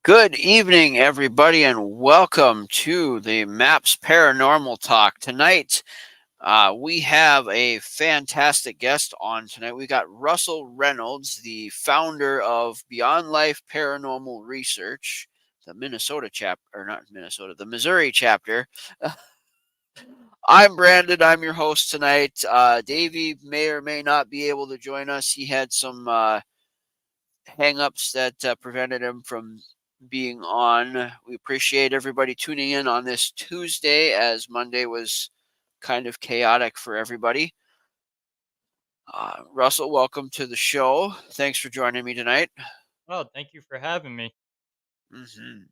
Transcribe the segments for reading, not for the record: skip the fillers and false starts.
Good evening, everybody, and welcome to the MAPS Paranormal Talk. Tonight, we have a fantastic guest on tonight. We got Russell Reynolds, the founder of Beyond Life Paranormal Research, the Minnesota chapter, or not Minnesota, the Missouri chapter. I'm Brandon. I'm your host tonight. Davey may or may not be able to join us. He had some hangups that prevented him from being on. We appreciate everybody tuning in on this Tuesday, as Monday was kind of chaotic for everybody. Russell, welcome to the show. Thanks for joining me tonight. Oh, thank you for having me. hmm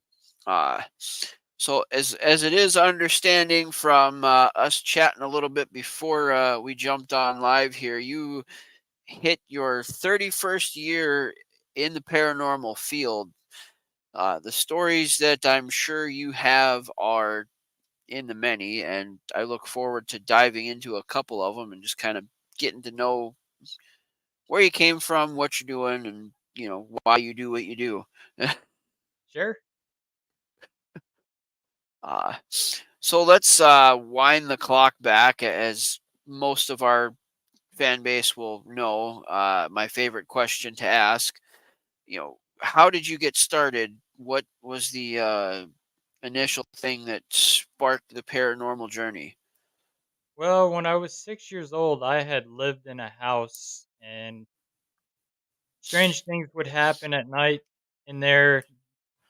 Uh, so, as it is understanding from us chatting a little bit before we jumped on live here, you hit your 31st year in the paranormal field. The stories that I'm sure you have are in the many, and I look forward to diving into a couple of them and just kind of getting to know where you came from, what you're doing, and why you do what you do. Sure. uh, so let's wind the clock back, as most of our fan base will know. My favorite question to ask, how did you get started? What was the initial thing that sparked the paranormal journey? Well, when I was 6 years old, I had lived in a house and strange things would happen at night in there.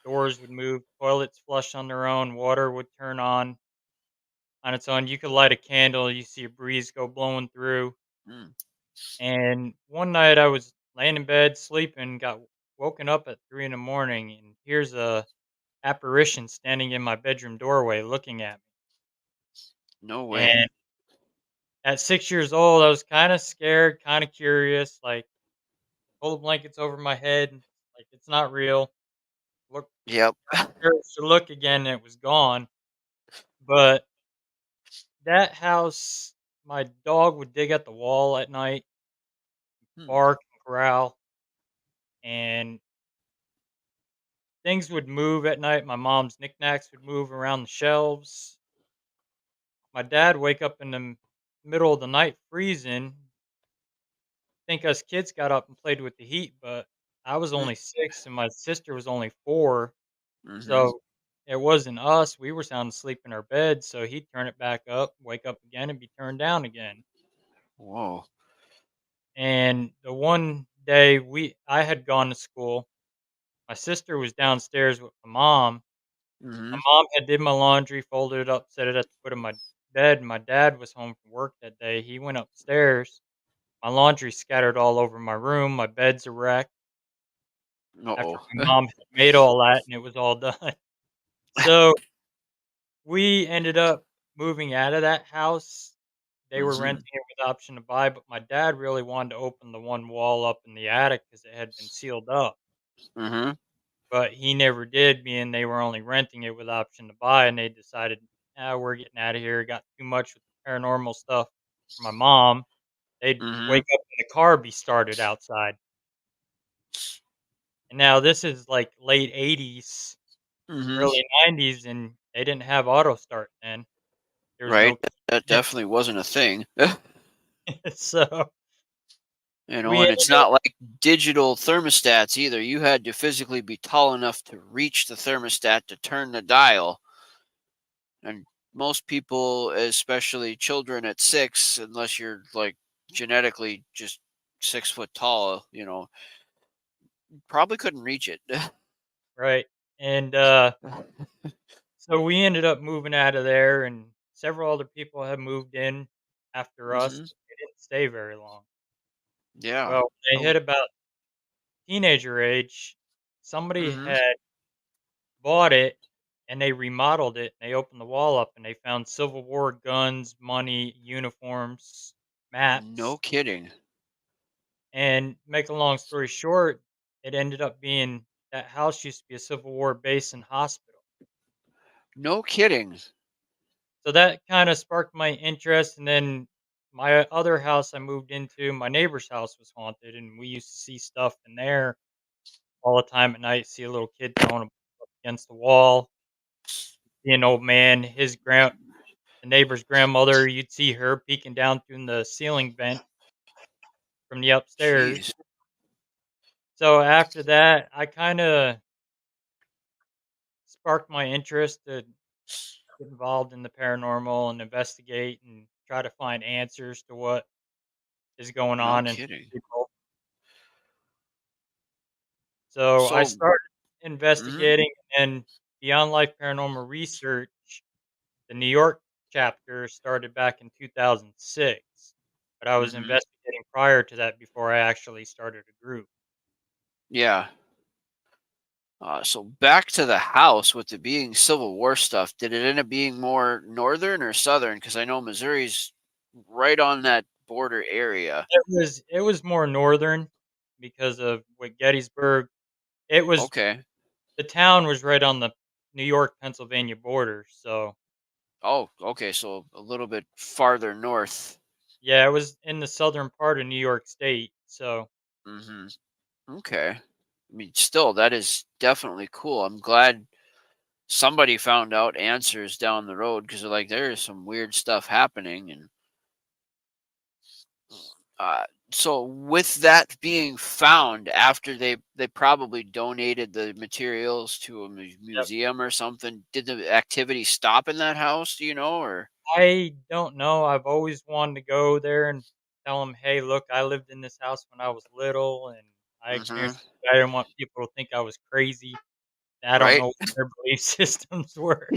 Doors would move, toilets flush on their own, water would turn on its own. You could light a candle, you see a breeze go blowing through. Mm, And one night I was laying in bed sleeping, got woken up at 3 in the morning, and here's a apparition standing in my bedroom doorway looking at no me. way. And at 6 years old, I was kind of scared, kind of curious, like pull the blankets over my head, and like it's not real. Look, Yep. courage to look again, and it was gone. But that house, my dog would dig at the wall at night, Hmm. bark and growl, and things would move at night. My mom's knickknacks would move around the shelves. My dad wake up in the middle of the night freezing. Think us kids got up and played with the heat, but I was only 6 and my sister was only 4. Mm-hmm. So, it wasn't us, we were sound asleep in our bed, so he'd turn it back up, wake up again, and be turned down again. Whoa. And the one day I had gone to school, my sister was downstairs with my mom. Mm-hmm. My mom had did my laundry, folded it up, set it at the foot of my bed, and my dad was home from work that day. He went upstairs. My laundry scattered all over my room, my bed's a wreck after Uh-oh. my mom had made all that and it was all done. So we ended up moving out of that house. They were Mm-hmm. renting it with option to buy, but my dad really wanted to open the one wall up in the attic because it had been sealed up. Mm-hmm. But he never did, being they were only renting it with option to buy, and they decided, we're getting out of here. It got too much with the paranormal stuff for my mom. They'd Mm-hmm. wake up and the car be started outside. And now this is like late 80s, Mm-hmm. early 90s, and they didn't have auto start then. There was Right. no That definitely wasn't a thing. so we And ended it's up not like digital thermostats either. You had to physically be tall enough to reach the thermostat to turn the dial. And most people, especially children at 6, unless you're like genetically just 6 foot tall, probably couldn't reach it. right, and, so we ended up moving out of there, and several other people have moved in after us, hmm but they didn't stay very long. Yeah. Well, they Oh, hit about teenager age, somebody hmm had bought it, and they remodeled it, and they opened the wall up, and they found Civil War guns, money, uniforms, No maps, kidding. and make a long story short, it ended up being that house used to be a Civil War base and hospital. No kidding. So that kinda sparked my interest, and then my other house I moved into, my neighbor's house was haunted, and we used to see stuff in there all the time at night, see a little kid throwing a against the wall. See an old man, the neighbor's grandmother, you'd see her peeking down through the ceiling vent from the upstairs. Jeez. So after that, I kinda sparked my interest to get involved in the paranormal and investigate and try to find answers to what is going No on in kidding. people. So I So, started mhm, investigating, and Beyond Life Paranormal Research, the New York chapter started back in 2006, but I was mhm, investigating prior to that before I actually started a group. yeah. So back to the house with it being Civil War stuff. Did it end up being more northern or southern? Because I know Missouri's right on that border area. It was more northern because of with Gettysburg. It was Okay. the town was right on the New York Pennsylvania border, so Oh, okay. So a little bit farther north. yeah, it was in the southern part of New York State. So Hmm. Okay. I mean, still, that is definitely cool. I'm glad somebody found out answers down the road because like there is some weird stuff happening. And uh, so with that being found after they probably donated the materials to a yep. museum or something, did the activity stop in that house? Do you know? Or I don't know. I've always wanted to go there and tell them, "Hey, look, I lived in this house when I was little, and I hmm, experienced it. I didn't want people to think I was crazy." I don't right? know what their belief systems were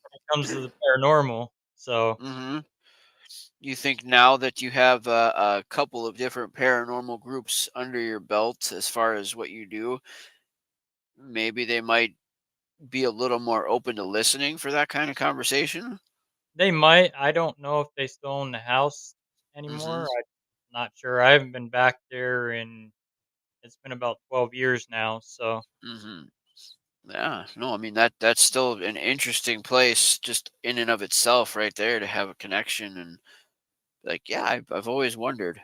when it comes to the paranormal. So Hmm. You think now that you have a couple of different paranormal groups under your belt as far as what you do, maybe they might be a little more open to listening for that kind of conversation? they might. I don't know if they still own the house Mhm. anymore. I'm not sure. I haven't been back there in it's been about 12 years now. So Mhm. Yeah. No, I mean that's still an interesting place just in and of itself right there to have a connection and like, yeah, I've always wondered.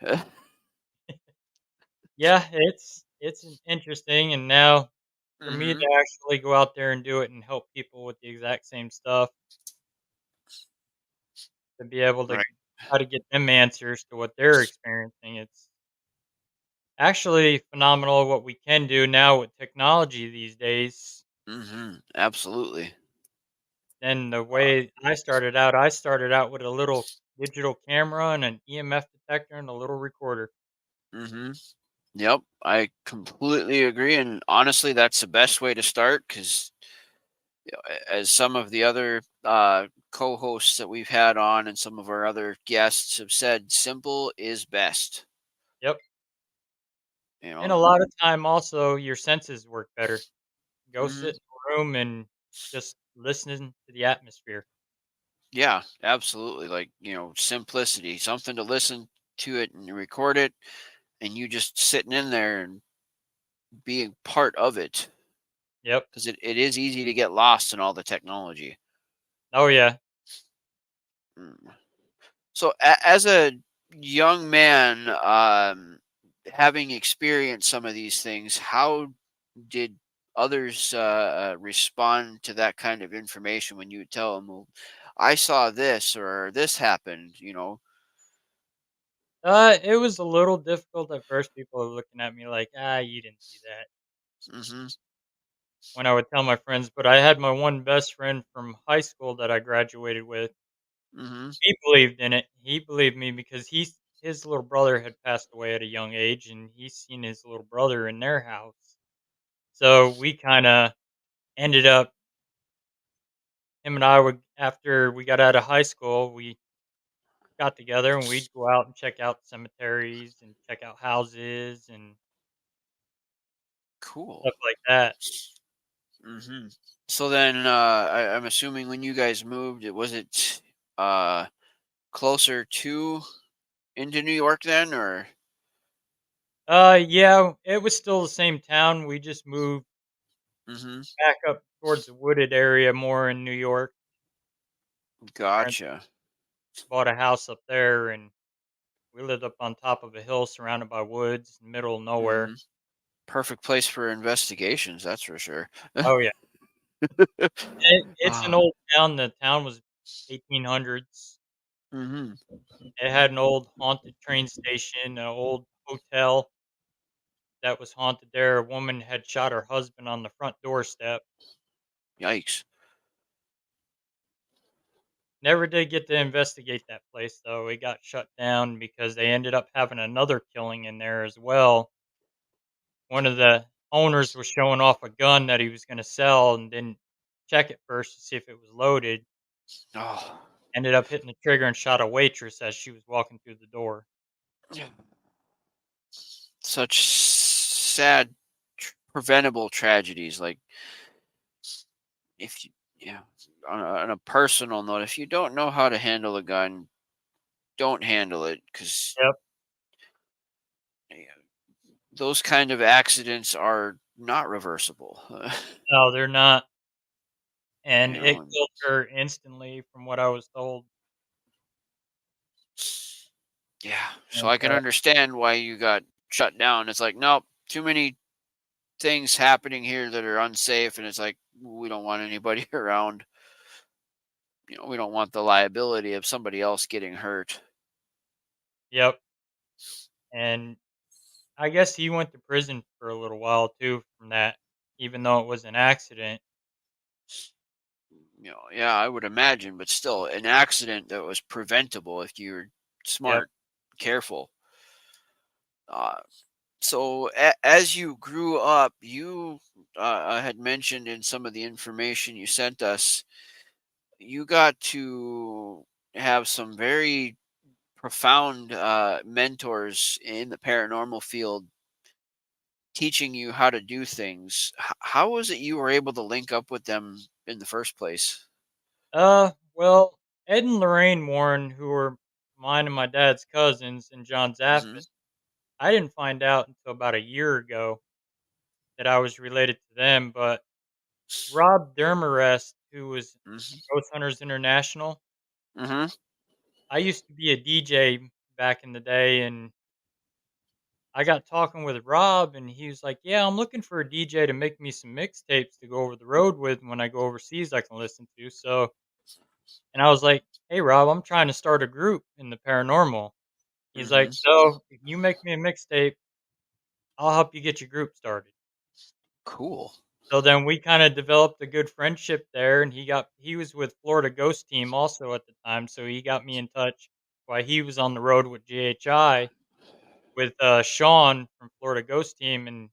yeah, it's interesting. And now for me Mhm. to actually go out there and do it and help people with the exact same stuff, to be able to Right. try to get them answers to what they're experiencing. It's actually phenomenal what we can do now with technology these days. Mhm. Absolutely. And the Uh, way I started out with a little digital camera and an EMF detector and a little recorder. mhm. Yep, I completely agree and honestly that's the best way to start cuz as some of the other co-hosts that we've had on and some of our other guests have said, simple is best. Yep. You And a know, lot of time also your senses work better. Go hmm, sit in a room and just listening to the atmosphere. yeah, absolutely. Like, simplicity, something to listen to it and record it, and you just sitting in there and being part of it Yep. because it is easy to get lost in all the technology. Oh yeah. Mm. So, as a young man, having experienced some of these things, how did others respond to that kind of information when you would tell them, well, I saw this or this happened, It was a little difficult at first. People were looking at me like, "Ah, you didn't see that." Hmm. When I would tell my friends, but I had my one best friend from high school that I graduated with. Hmm. He believed in it. He believed me because his little brother had passed away at a young age, and he's seen his little brother in their house. So we kind of ended up him and I would after we got out of high school, we got together and we'd go out and check out cemeteries and check out houses and Cool. stuff like that. Hmm. So then I'm assuming when you guys moved, was it uh, closer to into New York then, or? Yeah, it was still the same town. We just moved Hmm. back up towards the wooded area more in New York. Parents Gotcha. bought a house up there, and we lived up on top of a hill surrounded by woods, middle of Hmm. nowhere. Perfect place for investigations, that's for sure. Oh, yeah. It's an Ah, old town. The town was 1800s. mm-hmm. It had an old haunted train station, an old hotel that was haunted there. A woman had shot her husband on the front doorstep. Yikes. Never did get to investigate that place, though. It got shut down because they ended up having another killing in there as well. One of the owners was showing off a gun that he was gonna sell and didn't check it first to see if it was loaded. Oh, Ended up hitting the trigger and shot a waitress as she was walking through the door. such sad, preventable tragedies. Like if you, yeah, on a personal note, if you don't know how to handle a gun, don't handle it because Yep. those kind of accidents are not reversible. No, they're not. And You it know, killed her instantly from what I was told. yeah. So And, I can understand why you got shut down. It's like, nope, too many things happening here that are unsafe, and it's like we don't want anybody around. We don't want the liability of somebody else getting hurt. yep. And I guess he went to prison for a little while too from that, even though it was an accident. Yeah, I would imagine, but still, an accident that was preventable if you're Yep. smart, careful. Uh, so as you grew up, you had mentioned in some of the information you sent us, you got to have some very profound mentors in the paranormal field teaching you how to do things. How was it you were able to link up with them in the first place? Well, Ed and Lorraine Warren, who were mine and my dad's cousins, and John Hmm. Zaffis, I didn't find out until about a year ago that I was related to them. But Rob Dermarest, who was Hmm. Ghost Hunters International, Hmm. I used to be a DJ back in the day, and I got talking with Rob, and he was like, "Yeah, I'm looking for a DJ to make me some mixtapes to go over the road with when I go overseas. I can listen to." So, and I was like, "Hey, Rob, I'm trying to start a group in the paranormal." He's Hmm. like, "So if you make me a mixtape, I'll help you get your group started." Cool. So then we kind of developed a good friendship there, and he was with Florida Ghost Team also at the time, so he got me in touch while he was on the road with GHI with Sean from Florida Ghost Team, and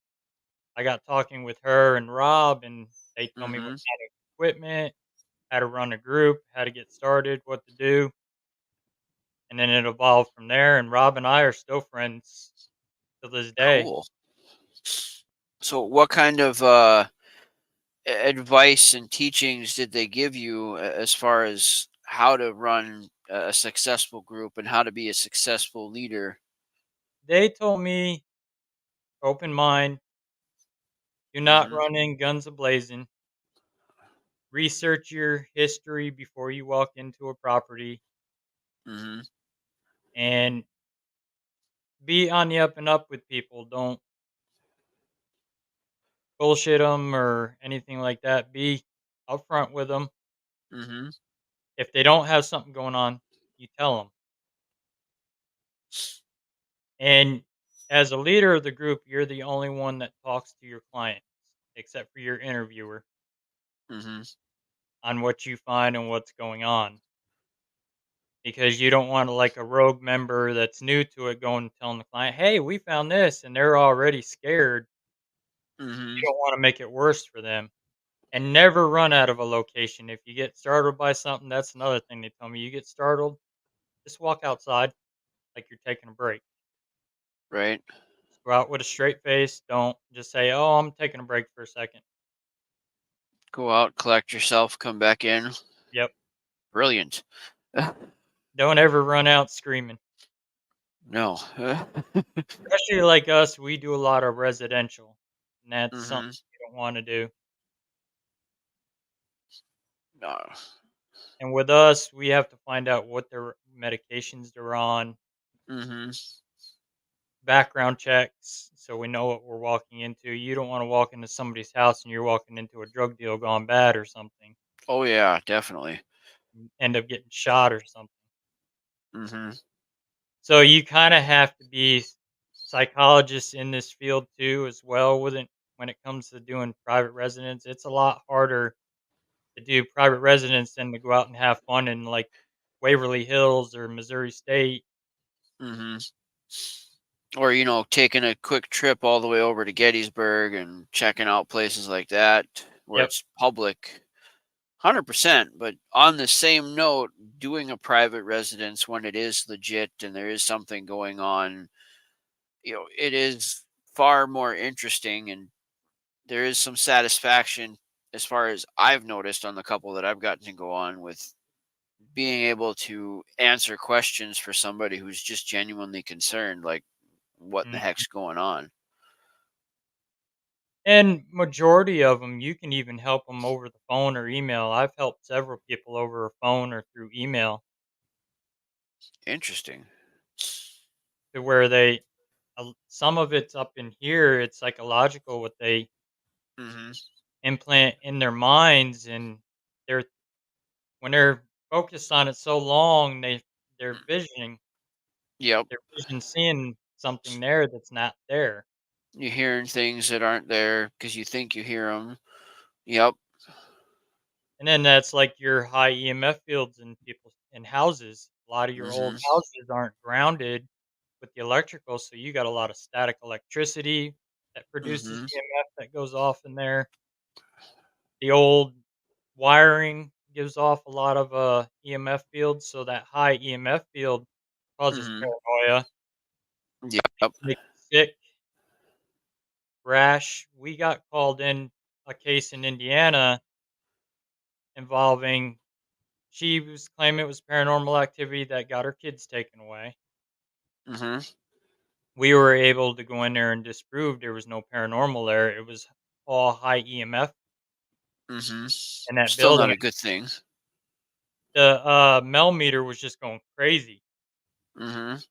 I got talking with her and Rob, and they told me what Hmm. kind of equipment, how to run a group, how to get started, what to do, and then it evolved from there. And Rob and I are still friends to this day. Cool. So, what kind of advice and teachings did they give you as far as how to run a successful group and how to be a successful leader? They told me, open mind, do not Hmm. run in guns a blazing, research your history before you walk into a property, Hmm. and be on the up and up with people. Don't bullshit them or anything like that. Be upfront with them. Hmm. If they don't have something going on, you tell them. And as a leader of the group, you're the only one that talks to your clients, except for your interviewer, Hmm. on what you find and what's going on. Because you don't want to, like a rogue member that's new to it, going and telling the client, "Hey, we found this," and they're already scared. Hmm. You don't want to make it worse for them. And never run out of a location. If you get startled by something, that's another thing they tell me. You get startled, just walk outside like you're taking a break. Right. Go out with a straight face. Don't just say, "Oh, I'm taking a break for a second." Go out, collect yourself, come back in. Yep. Brilliant. Don't ever run out screaming. No. Especially like us, we do a lot of residential, and that's something Hmm. you don't wanna do. No. And with us, we have to find out what their medications they're on, Hmm. background checks so we know what we're walking into. You don't want to walk into somebody's house and you're walking into a drug deal gone bad or something, Oh yeah, definitely. and end up getting shot or something. Mhm. So you kind of have to be psychologists in this field too, as well. With it, when it comes to doing private residence, it's a lot harder to do private residence than to go out and have fun in like Waverly Hills or Missouri State. Mhm. Or, taking a quick trip all the way over to Gettysburg and checking out places like that where Yep. it's public. 100%. But on the same note, doing a private residence when it is legit and there is something going on, it is far more interesting, and there is some satisfaction as far as I've noticed on the couple that I've gotten to go on with being able to answer questions for somebody who's just genuinely concerned, like what the Mhm. heck's going on. And majority of them, you can even help them over the phone or email. I've helped several people over a phone or through email Interesting. to where some of it's up in here. It's psychological what they Mhm. implant in their minds, and they're when they're focused on it so long, they're visioning, Yep. they're vision seeing something there that's not there. You're hearing things that aren't there because you think you hear them. Yep. And then that's like your high EMF fields in houses. A lot of your old Mhm. houses aren't grounded with the electrical, so you got a lot of static electricity that produces Mhm. EMF that goes off in there. The old wiring gives off a lot of EMF fields, so that high EMF field causes Mhm. paranoia, Yep. makes you sick, rash. We got called in a case in Indiana involving she was claiming it was paranormal activity that got her kids taken away. Mhm. We were able to go in there and disprove there was no paranormal there. It was all high EMF Mhm. in that Still not building. a good thing. The Mel meter was just going crazy. Mhm.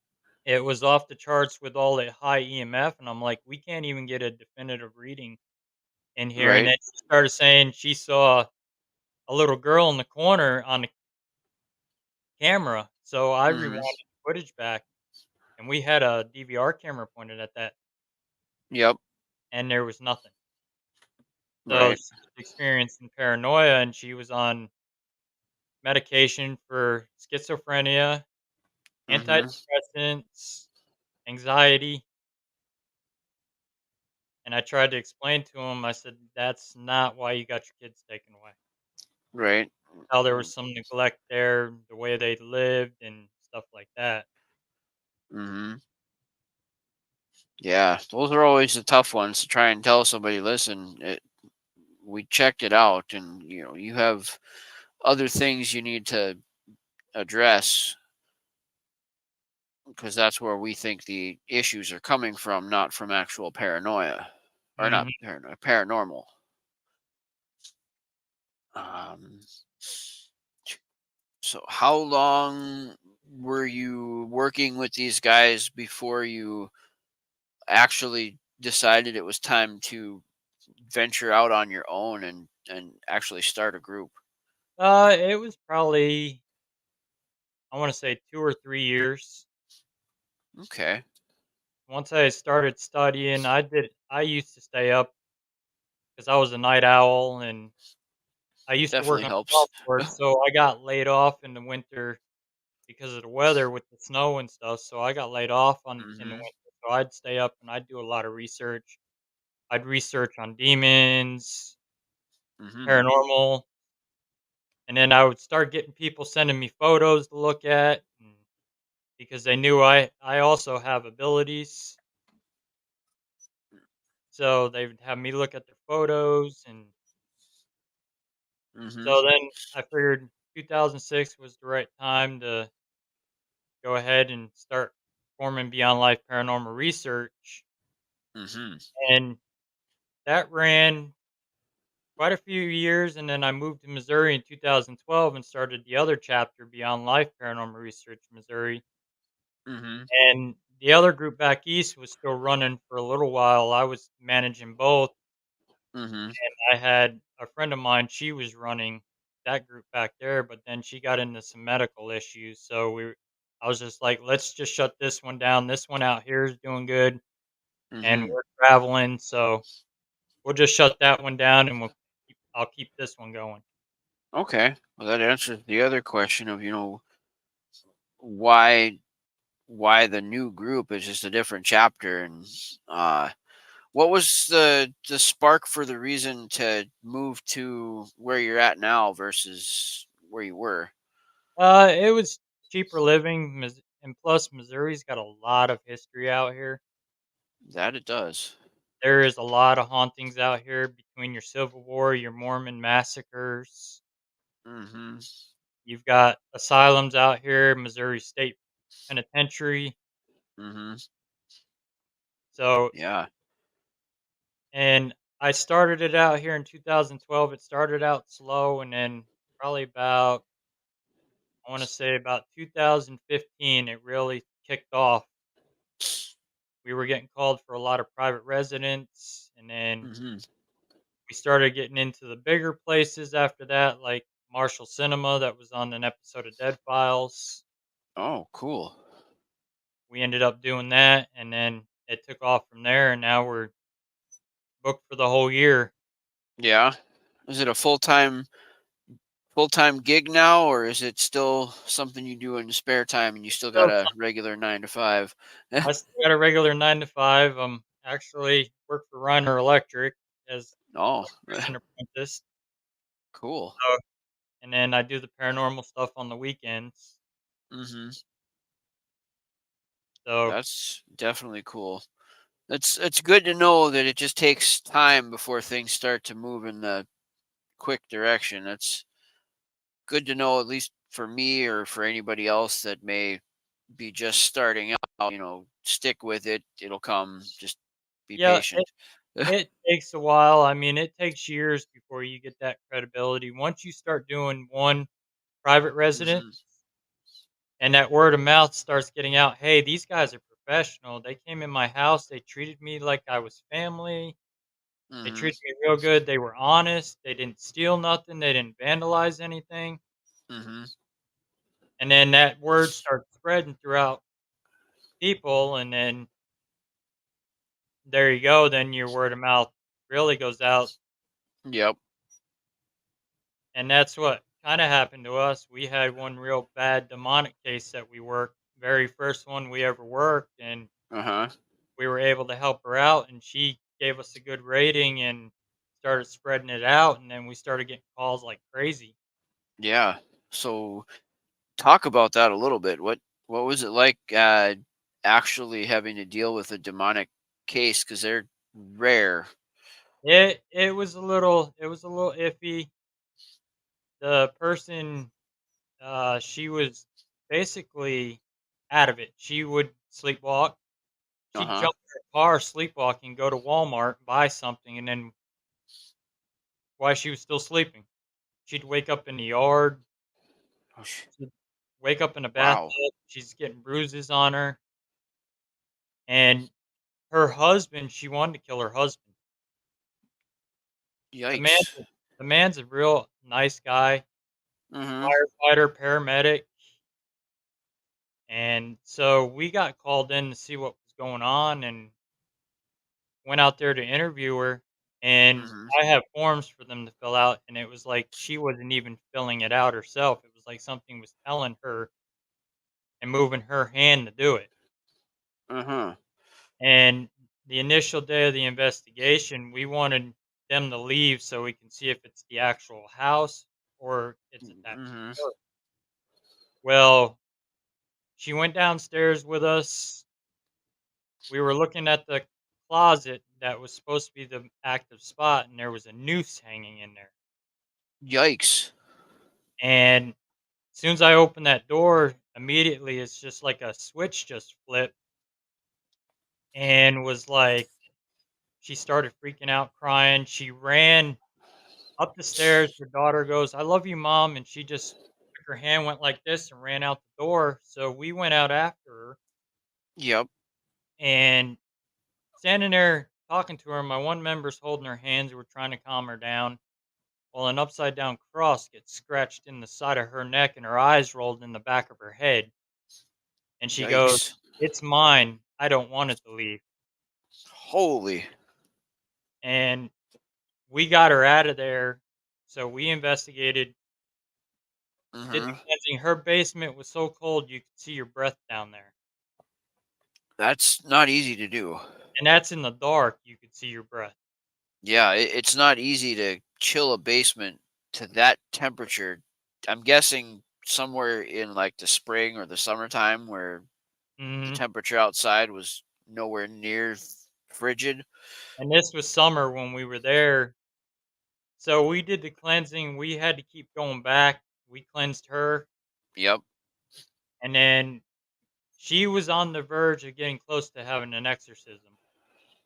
It was off the charts with all the high EMF, and I'm like, we can't even get a definitive reading in here. And Right. then she started saying she saw a little girl in the corner on the camera. So I Mhm. rewinded the footage back, and we had a DVR camera pointed at that, Yep. and there was nothing. So Right. she's experiencing paranoia, and she was on medication for schizophrenia, Mhm. antidepressants, anxiety. And I tried to explain to him, I said, that's not why you got your kids taken away. Right. How there was some neglect there, the way they lived and stuff like that. Mhm. Yeah, those are always the tough ones to try and tell somebody, listen, we checked it out, and you have other things you need to address, because that's where we think the issues are coming from, not from actual paranoia, or not Mhm. paranoia, paranormal. Um, so how long were you working with these guys before you actually decided it was time to venture out on your own and actually start a group? It was probably, I want to say 2 or 3 years. Okay, Once I started studying, I used to stay up because I was a night owl and I used to work definitely on a helps. golf course. So I got laid off in the winter because of the weather with the snow and stuff. So I got laid off in the Mhm. winter. So I'd stay up and I'd do a lot of research. I'd research on demons, Mhm. paranormal, and then I would start getting people sending me photos to look at because they knew I also have abilities. So they would have me look at their photos, and Mhm. so then I figured 2006 was the right time to go ahead and start forming Beyond Life Paranormal Research, Mhm. and that ran quite a few years, and then I moved to Missouri in 2012 and started the other chapter, Beyond Life Paranormal Research Missouri. Mhm. And the other group back east was still running for a little while. I was managing both. Mhm. I had a friend of mine, she was running that group back there, but then she got into some medical issues. So I was just like, let's just shut this one down. This one out here is doing good and Mhm. we're traveling. So we'll just shut that one down and I'll keep this one going. Okay. Well, that answers the other question of, why the new group is just a different chapter. And uh what was the spark for the reason to move to where you're at now versus where you were? It was cheaper living, and plus Missouri's got a lot of history out here. That it does. There is a lot of hauntings out here between your Civil War, your Mormon massacres. Mhm. You've got asylums out here, Missouri State Penitentiary. Mhm. So, Yeah. and I started it out here in 2012. It started out slow, and then probably about, I want to say about 2015, it really kicked off. We were getting called for a lot of private residence, and then Mhm. we started getting into the bigger places after that, like Marshall Cinema, that was on an episode of Dead Files. Oh, cool. We ended up doing that, and then it took off from there, and now we're booked for the whole year. Yeah. Is it a full-time gig now, or is it still something you do in the spare time and you still got Still a some regular 9 to 5? I still got a regular 9 to 5. Actually work for Reiner Electric as Oh, electrician apprentice. cool. So, and then I do the paranormal stuff on the weekends. Mhm. So, That's definitely cool. It's good to know that it just takes time before things start to move in the quick direction. That's good to know, at least for me or for anybody else that may be just starting out. Stick with it. It'll come. Just be yeah, patient. it takes a while. I mean, it takes years before you get that credibility. Once you start doing one private resident Hmm. and that word of mouth starts getting out, "Hey, these guys are professional. They came in my house. They treated me like I was family. They Hmm. treated me real good. They were honest. They didn't steal nothing. They didn't vandalize anything." Hmm. And then that word starts spreading throughout people, and then there you go. Then your word of mouth really goes out, Yep. and that's what kind of happened to us. We had one real bad demonic case that we worked, very first one we ever worked, and Uh huh. we were able to help her out, and she gave us a good rating and started spreading it out, and then we started getting calls like crazy. Yeah. So talk about that a little bit. What was it like actually having to deal with a demonic case? Because they're rare. It was a little iffy. The person, she was basically out of it. She would sleepwalk. Uh She'd huh. jump in her car sleepwalking, go to Walmart, buy something, and then while she was still sleeping, she'd wake up in the yard. She'd wake up in a Wow. bathtub. She's getting bruises on her, and her husband. She wanted to kill her husband. The man, Yikes. the man's a real nice guy, Mm-hmm. firefighter, paramedic, and so we got called in to see what was going on, and went out there to interview her. And Mm-hmm. I have forms for them to fill out, and it was like she wasn't even filling it out herself. It was like something was telling her and moving her hand to do it. Uh-huh. And the initial day of the investigation, we wanted them to leave so we can see if it's the actual house or it's attached to Mm-hmm. her. Well, she went downstairs with us. We were looking at the closet that was supposed to be the active spot, and there was a noose hanging in there. Yikes. And as soon as I opened that door, immediately it's just like a switch just flipped and was like, she started freaking out, crying. She ran up the stairs. Her daughter goes, "I love you, mom." And she just took her hand, went like this, and ran out the door. So we went out after her. Yep. and standing there talking to her, my one member's holding her hands. We're trying to calm her down. Well, an upside down cross gets scratched in the side of her neck and her eyes rolled in the back of her head. And she goes, Yikes. "It's mine. I don't want it to leave." Holy. And we got her out of there. So we investigated, did the Hmm. cleansing. Her basement was so cold you could see your breath down there. That's not easy to do. And that's in the dark, you could see your breath. Yeah, it's not easy to chill a basement to that temperature. I'm guessing somewhere in like the spring or the summertime where the Mhm. temperature outside was nowhere near frigid. And this was summer when we were there. So we did the cleansing. We had to keep going back. We cleansed her. Yep. And then she was on the verge of getting close to having an exorcism,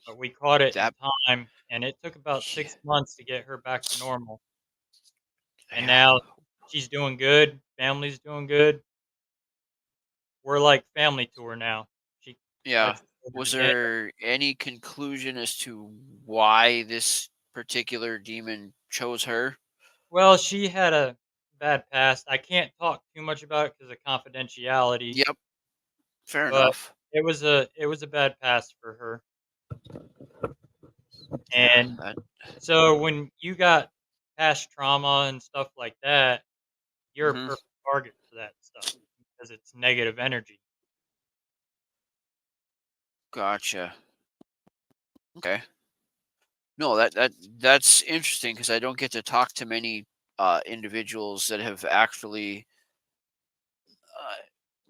but we caught it in That time, and it took about 6 months to get her back to normal, and yeah. now she's doing good, family's doing good. We're like family to her now. She Yeah. lets us over Was to dinner. there any conclusion as to why this particular demon chose her? Well, she had a bad past. I can't talk too much about it because of confidentiality, Yep. Fair but enough. it was a bad past for her, Yeah. and so when you got past trauma and stuff like that, you're a Hmm. perfect target for that stuff because it's negative energy. Gotcha. Okay. No, that's interesting because I don't get to talk to many individuals that have actually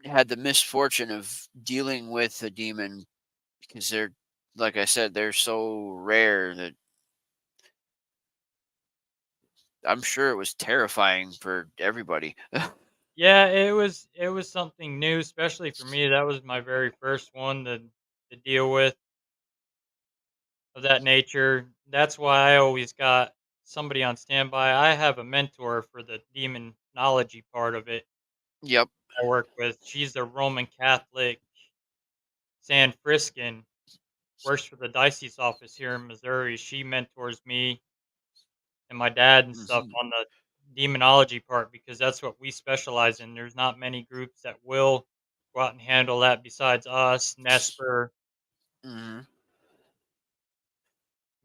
had the misfortune of dealing with a demon because they're, like I said, they're so rare that I'm sure it was terrifying for everybody. Yeah, it was something new, especially for me. That was my very first one to deal with of that nature. That's why I always got somebody on standby. I have a mentor for the demonology part of it Yep. I work with. She's a Roman Catholic San Friscan, works for the diocese office here in Missouri. She mentors me and my dad and stuff Hmm. on the demonology part because that's what we specialize in. There's not many groups that will go out and handle that besides us, Nesper, Hmm.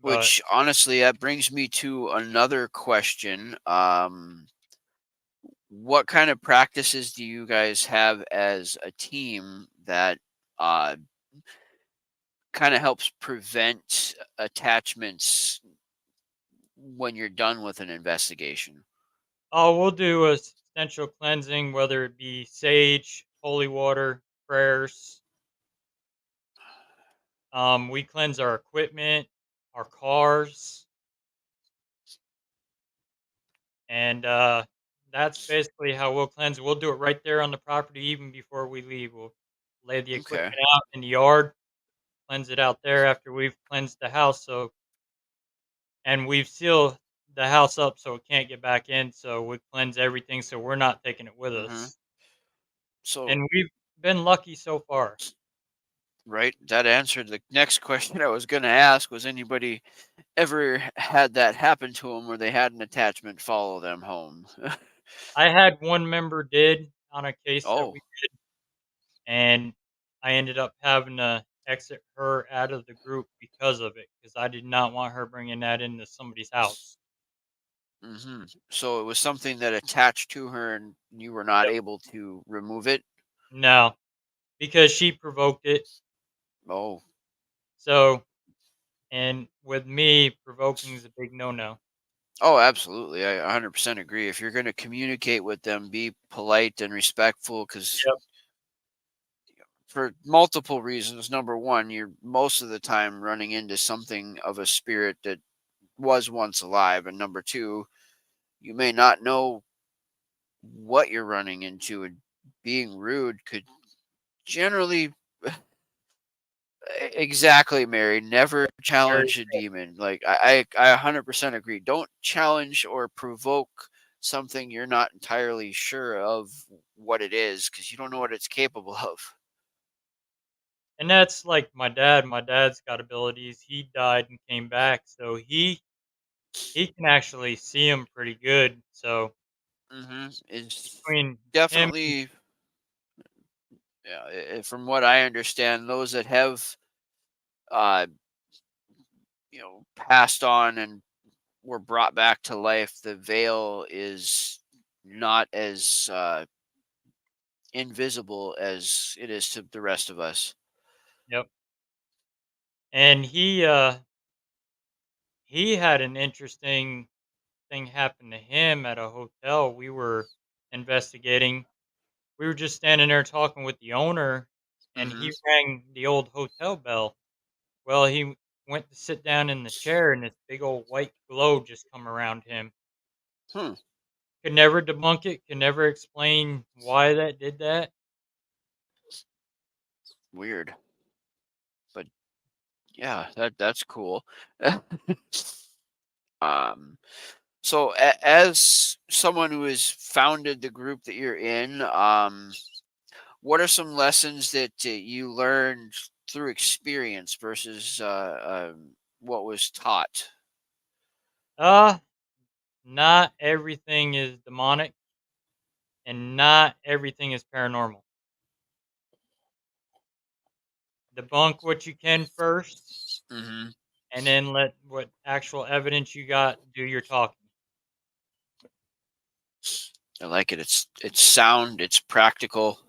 but Which honestly, that brings me to another question. What kind of practices do you guys have as a team that uh, kind of helps prevent attachments when you're done with an investigation? oh, we'll do a essential cleansing, whether it be sage, holy water, prayers. We cleanse our equipment, our cars, and that's basically how we'll cleanse. We'll do it right there on the property, even before we leave. We'll lay the Okay. equipment out in the yard, cleanse it out there after we've cleansed the house. So, and we've sealed the house up so it can't get back in. So we cleanse everything so we're not taking it with Hmm. us. So, And we've been lucky so far. right, that answered the next question I was going to ask. Was anybody ever had that happen to them where they had an attachment follow them home? I had one member did on a case that Oh. we did, and I ended up having to exit her out of the group because of it because I did not want her bringing that into somebody's house. Hmm. So it was something that attached to her and you were not Yep. able to remove it? No, because she provoked it. Oh. So, and with me, provoking is a big no-no. Oh, absolutely. I 100% agree. If you're going to communicate with them, be polite and respectful because Yep. for multiple reasons. Number one, you're most of the time running into something of a spirit that was once alive. And number two, you may not know what you're running into. And being rude could generally exactly, Mary. Never Very challenge a demon. Like I 100% agree. Don't challenge or provoke something you're not entirely sure of what it is because you don't know what it's capable of. And that's like my dad. My dad's got abilities. He died and came back, so he can actually see him pretty good. So It's between him, definitely, from what I understand, those that have, uh, passed on and were brought back to life, the veil is not as invisible as it is to the rest of us. yep. And he had an interesting thing happen to him at a hotel we were investigating. We were just standing there talking with the owner, and Hmm. he rang the old hotel bell. Well, he went to sit down in the chair, and this big old white glow just come around him. Hmm. Could never debunk it, could never explain why that did that. Weird, but yeah, that's cool. um, so as someone who has founded the group that you're in, what are some lessons that you learned through experience versus what was taught? Uh, Not everything is demonic, and not everything is paranormal. Debunk what you can first, Hmm. and then let what actual evidence you got do your talking. I like it. It's sound. It's practical.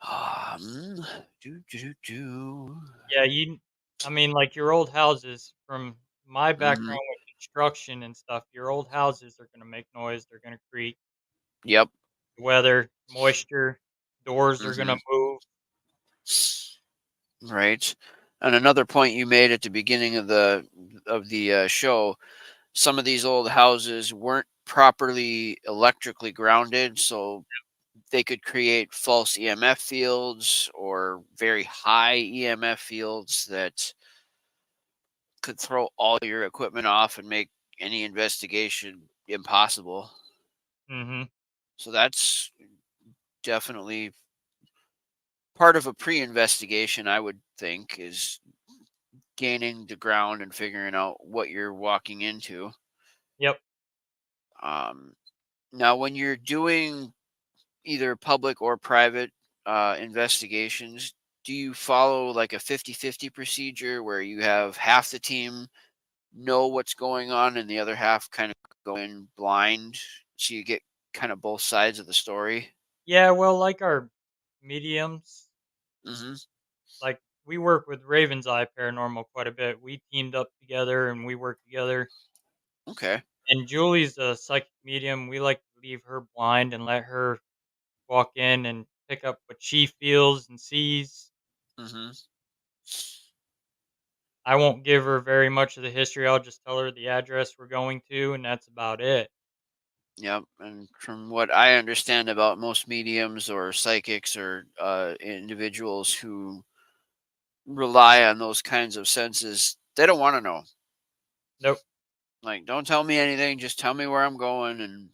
Do do do do. Yeah, I mean, like your old houses, from my Hmm. background with construction and stuff, your old houses are going to make noise. They're going to creak. Yep. Weather, moisture, doors are going Hmm. to move. Right. And another point you made at the beginning of the show, some of these old houses weren't properly electrically grounded, so they could create false EMF fields or very high EMF fields that could throw all your equipment off and make any investigation impossible. Hmm. So that's definitely part of a pre-investigation, I would think, is gaining the ground and figuring out what you're walking into. Yep. Um, Now, when you're doing either public or private investigations, do you follow like a 50-50 procedure where you have half the team know what's going on and the other half kind of go in blind so you get kind of both sides of the story? Yeah, well, like our mediums, Hmm. like we work with Raven's Eye Paranormal quite a bit. We teamed up together and we work together. Okay. And Julie's a psychic medium. We like to leave her blind and let her walk in and pick up what she feels and sees. Hmm. I won't give her very much of the history. I'll just tell her the address we're going to, and that's about it. Yep. And from what I understand about most mediums or psychics or individuals who rely on those kinds of senses, they don't want to know. Nope. Like, don't tell me anything. Just tell me where I'm going. And,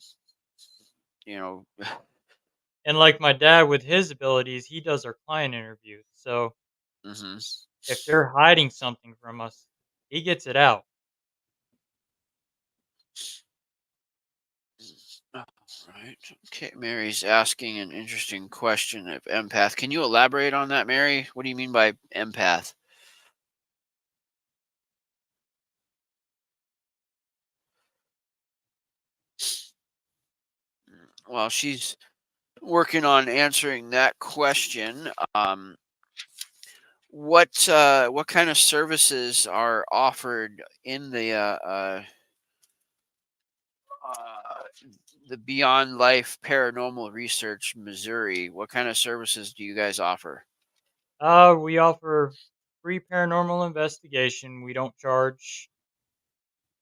you know, And like my dad with his abilities, he does our client interviews. So hmm. if they're hiding something from us, he gets it out. Oh, right. Okay. Mary's asking an interesting question of empath. Can you elaborate on that, Mary? What do you mean by empath? Well, she's working on answering that question. What kind of services are offered in uh, the Beyond Life Paranormal Research Missouri? What kind of services do you guys offer? We offer free paranormal investigation. We don't charge.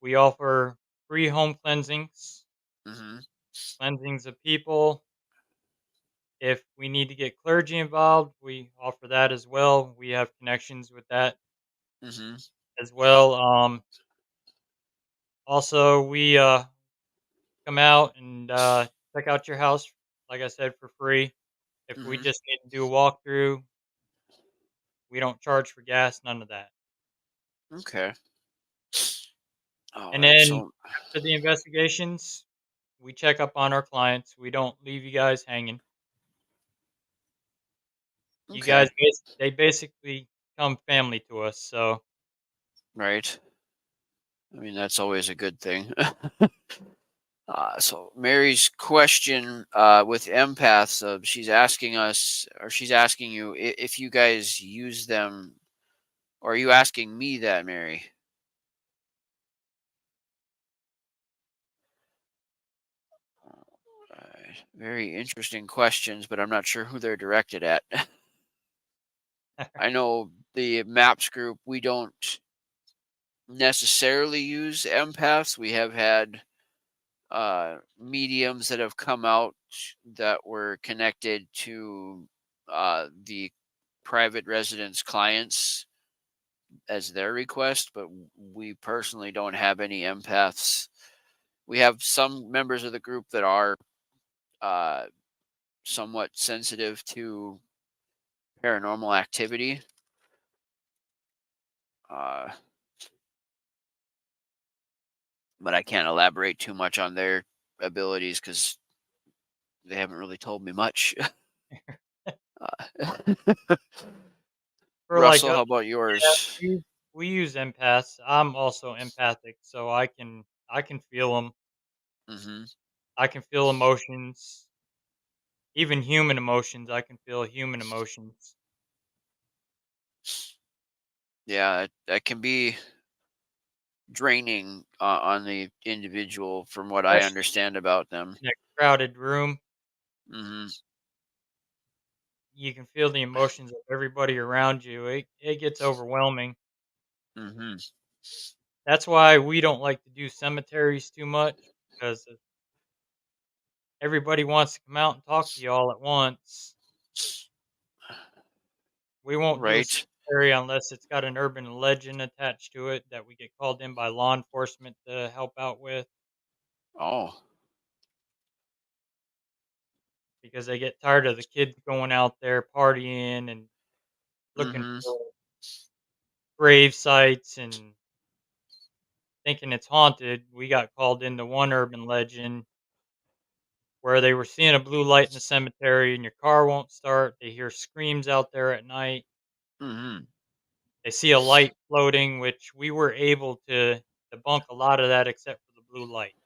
We offer free home Hmm. cleansings of people. If we need to get clergy involved, we offer that as well. We have connections with that Hmm. as well. Also, we come out and check out your house, like I said, for free. If we Hmm. just need to do a walkthrough, We don't charge for gas, none of that. Okay. All And right. then So after the investigations, we check up on our clients. We don't leave you guys hanging. You okay. guys, they basically become family to us. So Right. I mean, that's always a good thing. So Mary's question with empaths, she's asking us, or she's asking you if you guys use them, or are you asking me that, Mary? Very interesting questions, but I'm not sure who they're directed at. I know the MAPS group, we don't necessarily use empaths. We have had mediums that have come out that were connected to the private residence clients as their request, but we personally don't have any empaths. We have some members of the group that are uh, somewhat sensitive to paranormal activity. Uh, but I can't elaborate too much on their abilities because they haven't really told me much. uh, for like Russell, us, how about yeah, yours? we use empaths. I'm also empathic, so I can feel them. Hmm. I can feel emotions, even human emotions. I can feel human emotions. Yeah, that can be draining on the individual, from what I Especially understand about them. in a crowded room, Hmm. you can feel the emotions of everybody around you. It gets overwhelming. Hmm. That's why we don't like to do cemeteries too much because everybody wants to come out and talk to you all at once. We won't do a Right. cemetery unless it's got an urban legend attached to it that we get called in by law enforcement to help out with Oh. because they get tired of the kids going out there partying and looking Hmm. for grave sites and thinking it's haunted. We got called into one urban legend where they were seeing a blue light in the cemetery and your car won't start. They hear screams out there at night. Hmm. They see a light floating, which we were able to debunk a lot of that except for the blue light.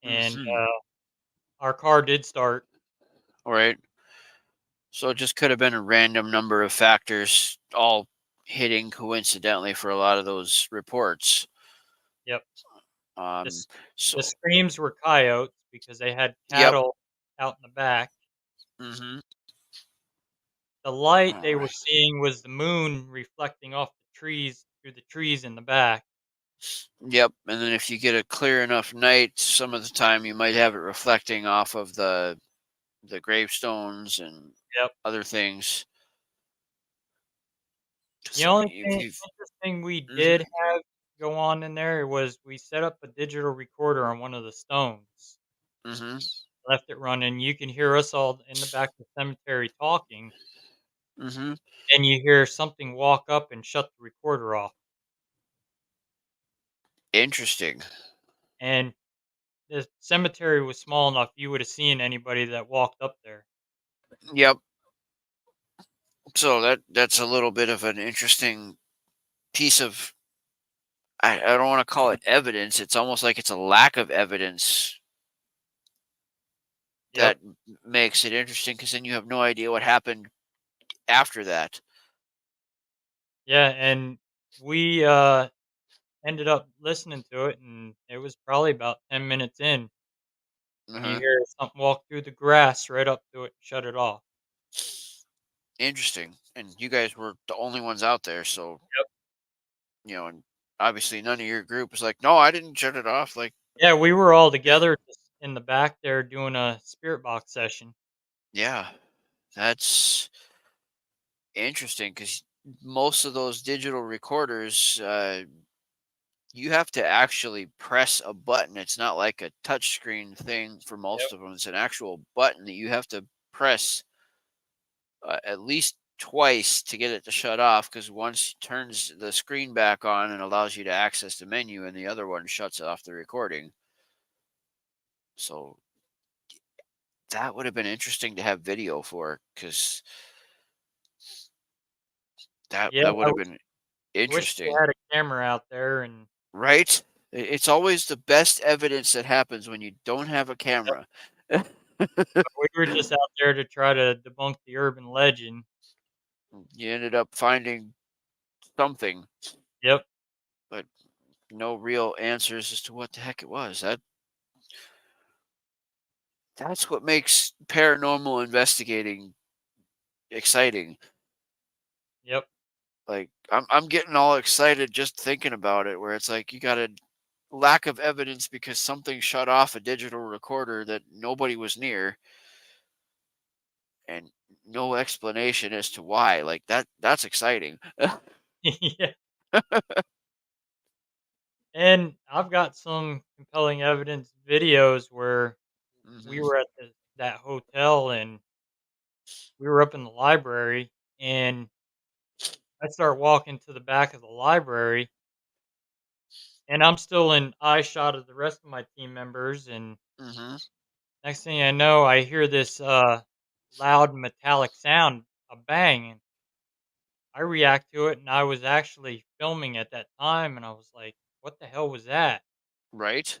And Hmm. our car did start. All right. So it just could have been a random number of factors all hitting coincidentally for a lot of those reports. Yep. The, Um, s- the so, screams were coyotes because they had yep. cattle out in the back. Hmm. The light All they were right. seeing was the moon reflecting off the trees through the trees in the back. Yep. And then if you get a clear enough night, some of the time you might have it reflecting off of the gravestones and Yep. other things. The So only if thing you've, interesting we did hmm have go on in there was we set up a digital recorder on one of the stones, hmm left it running. You can hear us all in the back of the cemetery talking, hmm and you hear something walk up and shut the recorder off. interesting. And the cemetery was small enough you would have seen anybody that walked up there. Yep. So that's a little bit of an interesting piece of, I don't want to call it evidence. It's almost like it's a lack of evidence that Yep. makes it interesting, because then you have no idea what happened after that. Yeah, and we ended up listening to it, and it was probably about 10 minutes in. You Uh-huh. hear something walk through the grass right up to it and shut it off. Interesting. And you guys were the only ones out there, so and obviously none of your group was like, "No, I didn't shut it off." Like, Yeah, we were all together just in the back there doing a spirit box session. yeah, that's interesting, because most of those digital recorders, you have to actually press a button. It's not like a touch screen thing for Yep. most of them. It's an actual button that you have to press at least twice to get it to shut off, because once turns the screen back on and allows you to access the menu, and the other one shuts off the recording. So that would have been interesting to have video for, because that Yeah, that would I have wish been wish they interesting, had a camera out there and right? It's always the best evidence that happens when you don't have a camera. we were just out there to try to debunk the urban legend. You ended up finding something, Yep. but no real answers as to what the heck it was. That's what makes paranormal investigating exciting. Yep. Like, I'm getting all excited just thinking about it, where it's like you got a lack of evidence because something shut off a digital recorder that nobody was near, and no explanation as to why. Like, that's exciting. Yeah. And I've got some compelling evidence videos where we Hmm. were at that hotel and we were up in the library and I start walking to the back of the library and I'm still in eye shot of the rest of my team members and Hmm. next thing I know I hear this loud metallic sound, a bang, and I react to it and I was actually filming at that time and I was like, what the hell was that? Right.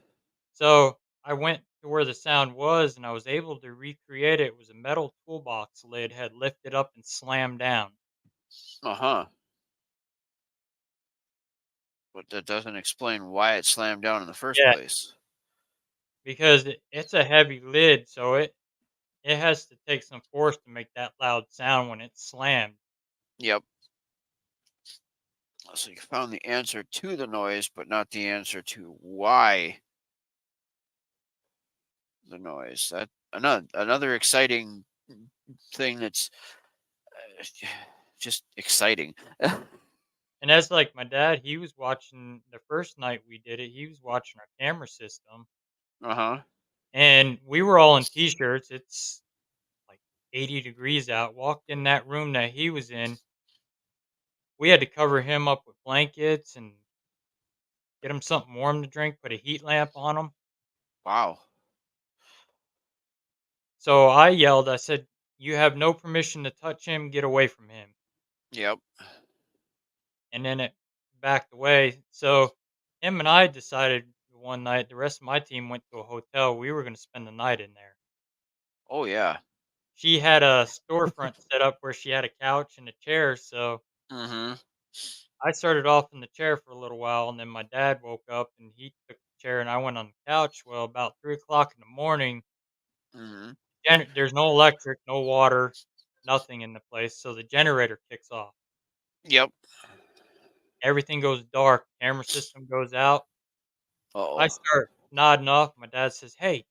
So I went to where the sound was and I was able to recreate it. It was a metal toolbox lid had lifted up and slammed down. Uh-huh. But that doesn't explain why it slammed down in the first Yeah, place. because it's a heavy lid, so it has to take some force to make that loud sound when it's slammed. Yep. So you found the answer to the noise, but not the answer to why the noise. That another exciting thing that's just exciting. And as like my dad, he was watching the first night we did it, he was watching our camera system Uh-huh. and we were all in t-shirts. It's like 80 degrees out. Walked in that room that he was in. We had to cover him up with blankets and get him something warm to drink, put a heat lamp on him. Wow. So I yelled, I said, "You have no permission to touch him, get away from him." Yep. And then it backed away. So him and I decided one night, the rest of my team went to a hotel. We were going to spend the night in there. Oh yeah. She had a storefront set up where she had a couch and a chair. So Mm-hmm. I started off in the chair for a little while. And then my dad woke up and he took the chair and I went on the couch. Well, about 3 o'clock in the morning, Mm-hmm. there's no electric, no water, nothing in the place, so the generator kicks off. Yep. Everything goes dark, camera system goes out. I Uh-oh. start nodding off. My dad says, "Hey,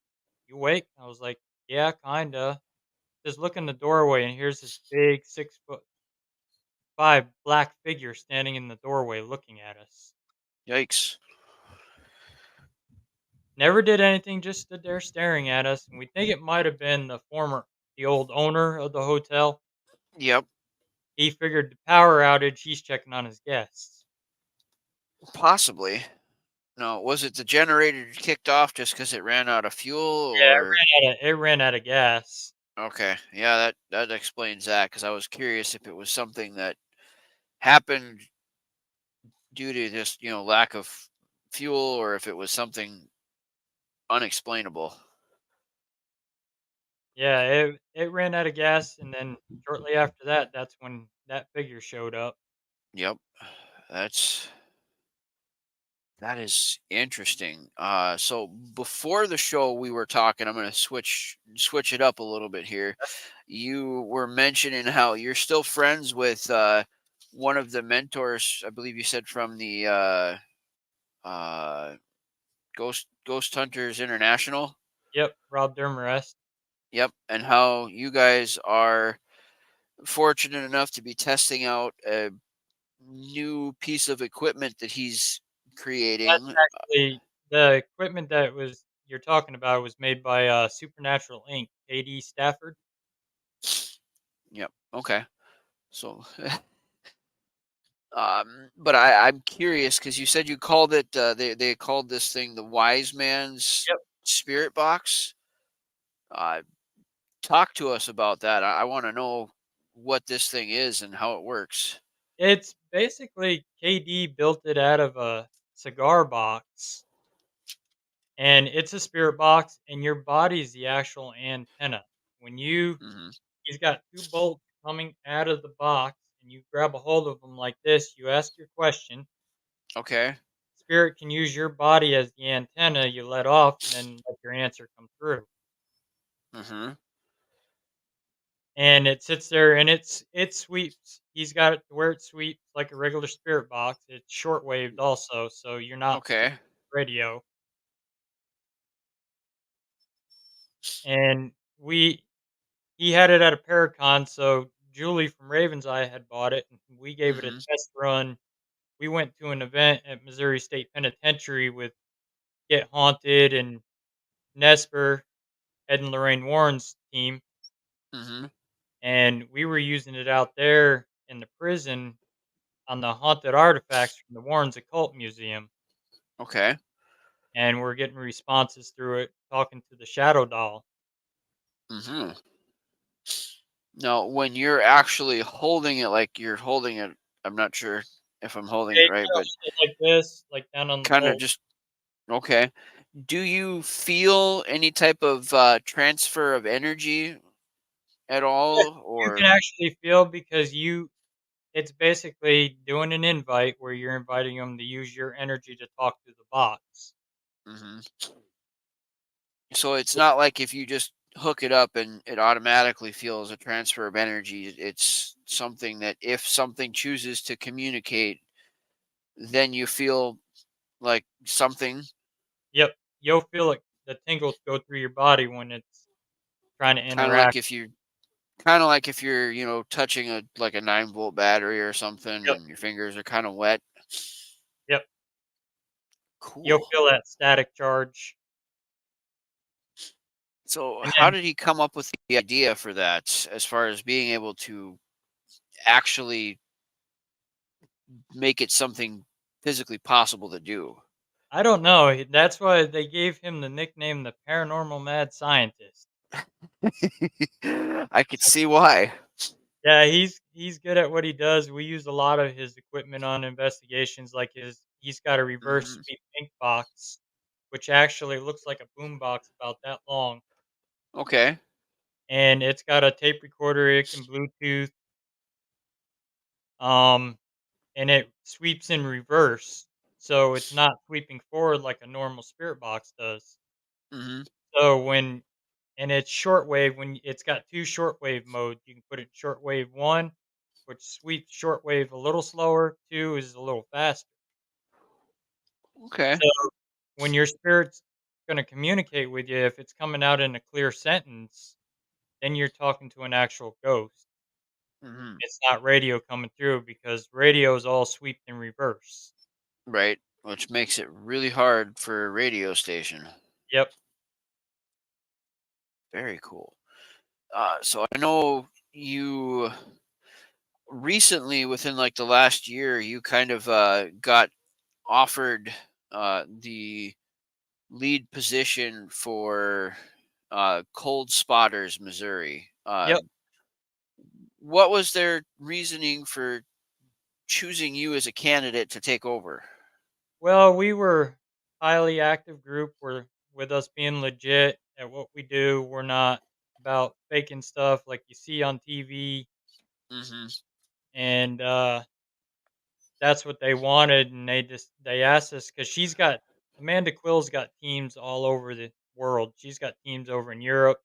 you awake?" I was like, "Yeah, kinda." Just look in the doorway, and here's this big 6'5" black figure standing in the doorway looking at us. Yikes. Never did anything, just stood there staring at us, and we think it might have been the old owner of the hotel. Yep. He figured the power outage, he's checking on his guests. Possibly. No, was it the generator kicked off just because it ran out of fuel, Yeah, or it ran out of gas. okay. Yeah, that explains that, because I was curious if it was something that happened due to just, lack of fuel, or if it was something unexplainable. Yeah, it ran out of gas, and then shortly after that, that's when that figure showed up. Yep. That's that is interesting. So before the show we were talking, I'm gonna switch it up a little bit here. You were mentioning how you're still friends with one of the mentors, I believe you said, from the uh Ghost Hunters International. Yep, Rob Dermarest. Yep. And how you guys are fortunate enough to be testing out a new piece of equipment that he's That's creating. actually the equipment that was you're talking about was made by Supernatural Inc., KD Stafford. Yep. Okay. So, but I'm curious because you said you called it. They called this thing the Wise Man's Yep. Spirit Box. Uh, Talk to us about that. I want to know what this thing is and how it works. It's basically KD built it out of a cigar box, and it's a spirit box, and your body's the actual antenna. When you Hmm. He's got 2 bolts coming out of the box, and you grab a hold of them like this, you ask your question, Okay. spirit can use your body as the antenna you let off, and then let your answer come through. Hmm. And it sits there and it sweeps. He's got it to where it sweeps like a regular spirit box. It's shortwaved also, so you're not sweeping Okay. radio. And we he had it at a Paracon, so Julie from Ravens Eye had bought it, and we gave it a Hmm. test run. We went to an event at Missouri State Penitentiary with Get Haunted and Nesper, Ed and Lorraine Warren's team, Hmm. and we were using it out there in the prison on the haunted artifacts from the Warrens Occult Museum, Okay. and we're getting responses through it, talking to the Shadow Doll. Hmm. Now, when you're actually holding it, like you're holding it, I'm not sure if I'm holding They it right, kind of but sit like this, like down on the kind of bolt. just okay. Do you feel any type of transfer of energy at Yeah, all, you can or? actually feel because it's basically doing an invite where you're inviting them to use your energy to talk to the box. Mhm. So it's not like if you just hook it up and it automatically feels a transfer of energy. It's something that if something chooses to communicate, then you feel like something Yep, you'll feel it, the tingles go through your body when it's trying to kind of like interact. if you're, touching a like a 9-volt battery or something Yep, and your fingers are kind of wet. yep. You'll Cool. feel that static charge. So And how then did he come up with the idea for that as far as being able to actually make it something physically possible to do? I don't know, that's why they gave him the nickname the paranormal mad scientist. I could see why. Yeah, he's good at what he does. We use a lot of his equipment on investigations, like he's got a reverse Mhm. sweep ink box, which actually looks like a boom box about that long, Okay. and it's got a tape recorder, it can Bluetooth, um, and it sweeps in reverse, so it's not sweeping forward like a normal spirit box does. Mhm. So when and it's shortwave. When it's got 2 shortwave modes, you can put it in shortwave 1, which sweeps shortwave a little slower, 2 is a little faster. Okay. So, when your spirit's gonna communicate with you, if it's coming out in a clear sentence, then you're talking to an actual ghost. Mhm. It's not radio coming through because radio is all sweeped in reverse. Right. Which makes it really hard for a radio station. Yep. Very cool. So I know you recently, within like the last year, you kind of got offered the lead position for Cold Spotters, Missouri. Yep. What was their reasoning for choosing you as a candidate to take over? Well, we were highly active group. We're with us being legit at what we do. We're not about faking stuff like you see on TV, Hmm. and that's what they wanted. And they asked us because she's got Amanda Quill's got teams all over the world. She's got teams over in Europe,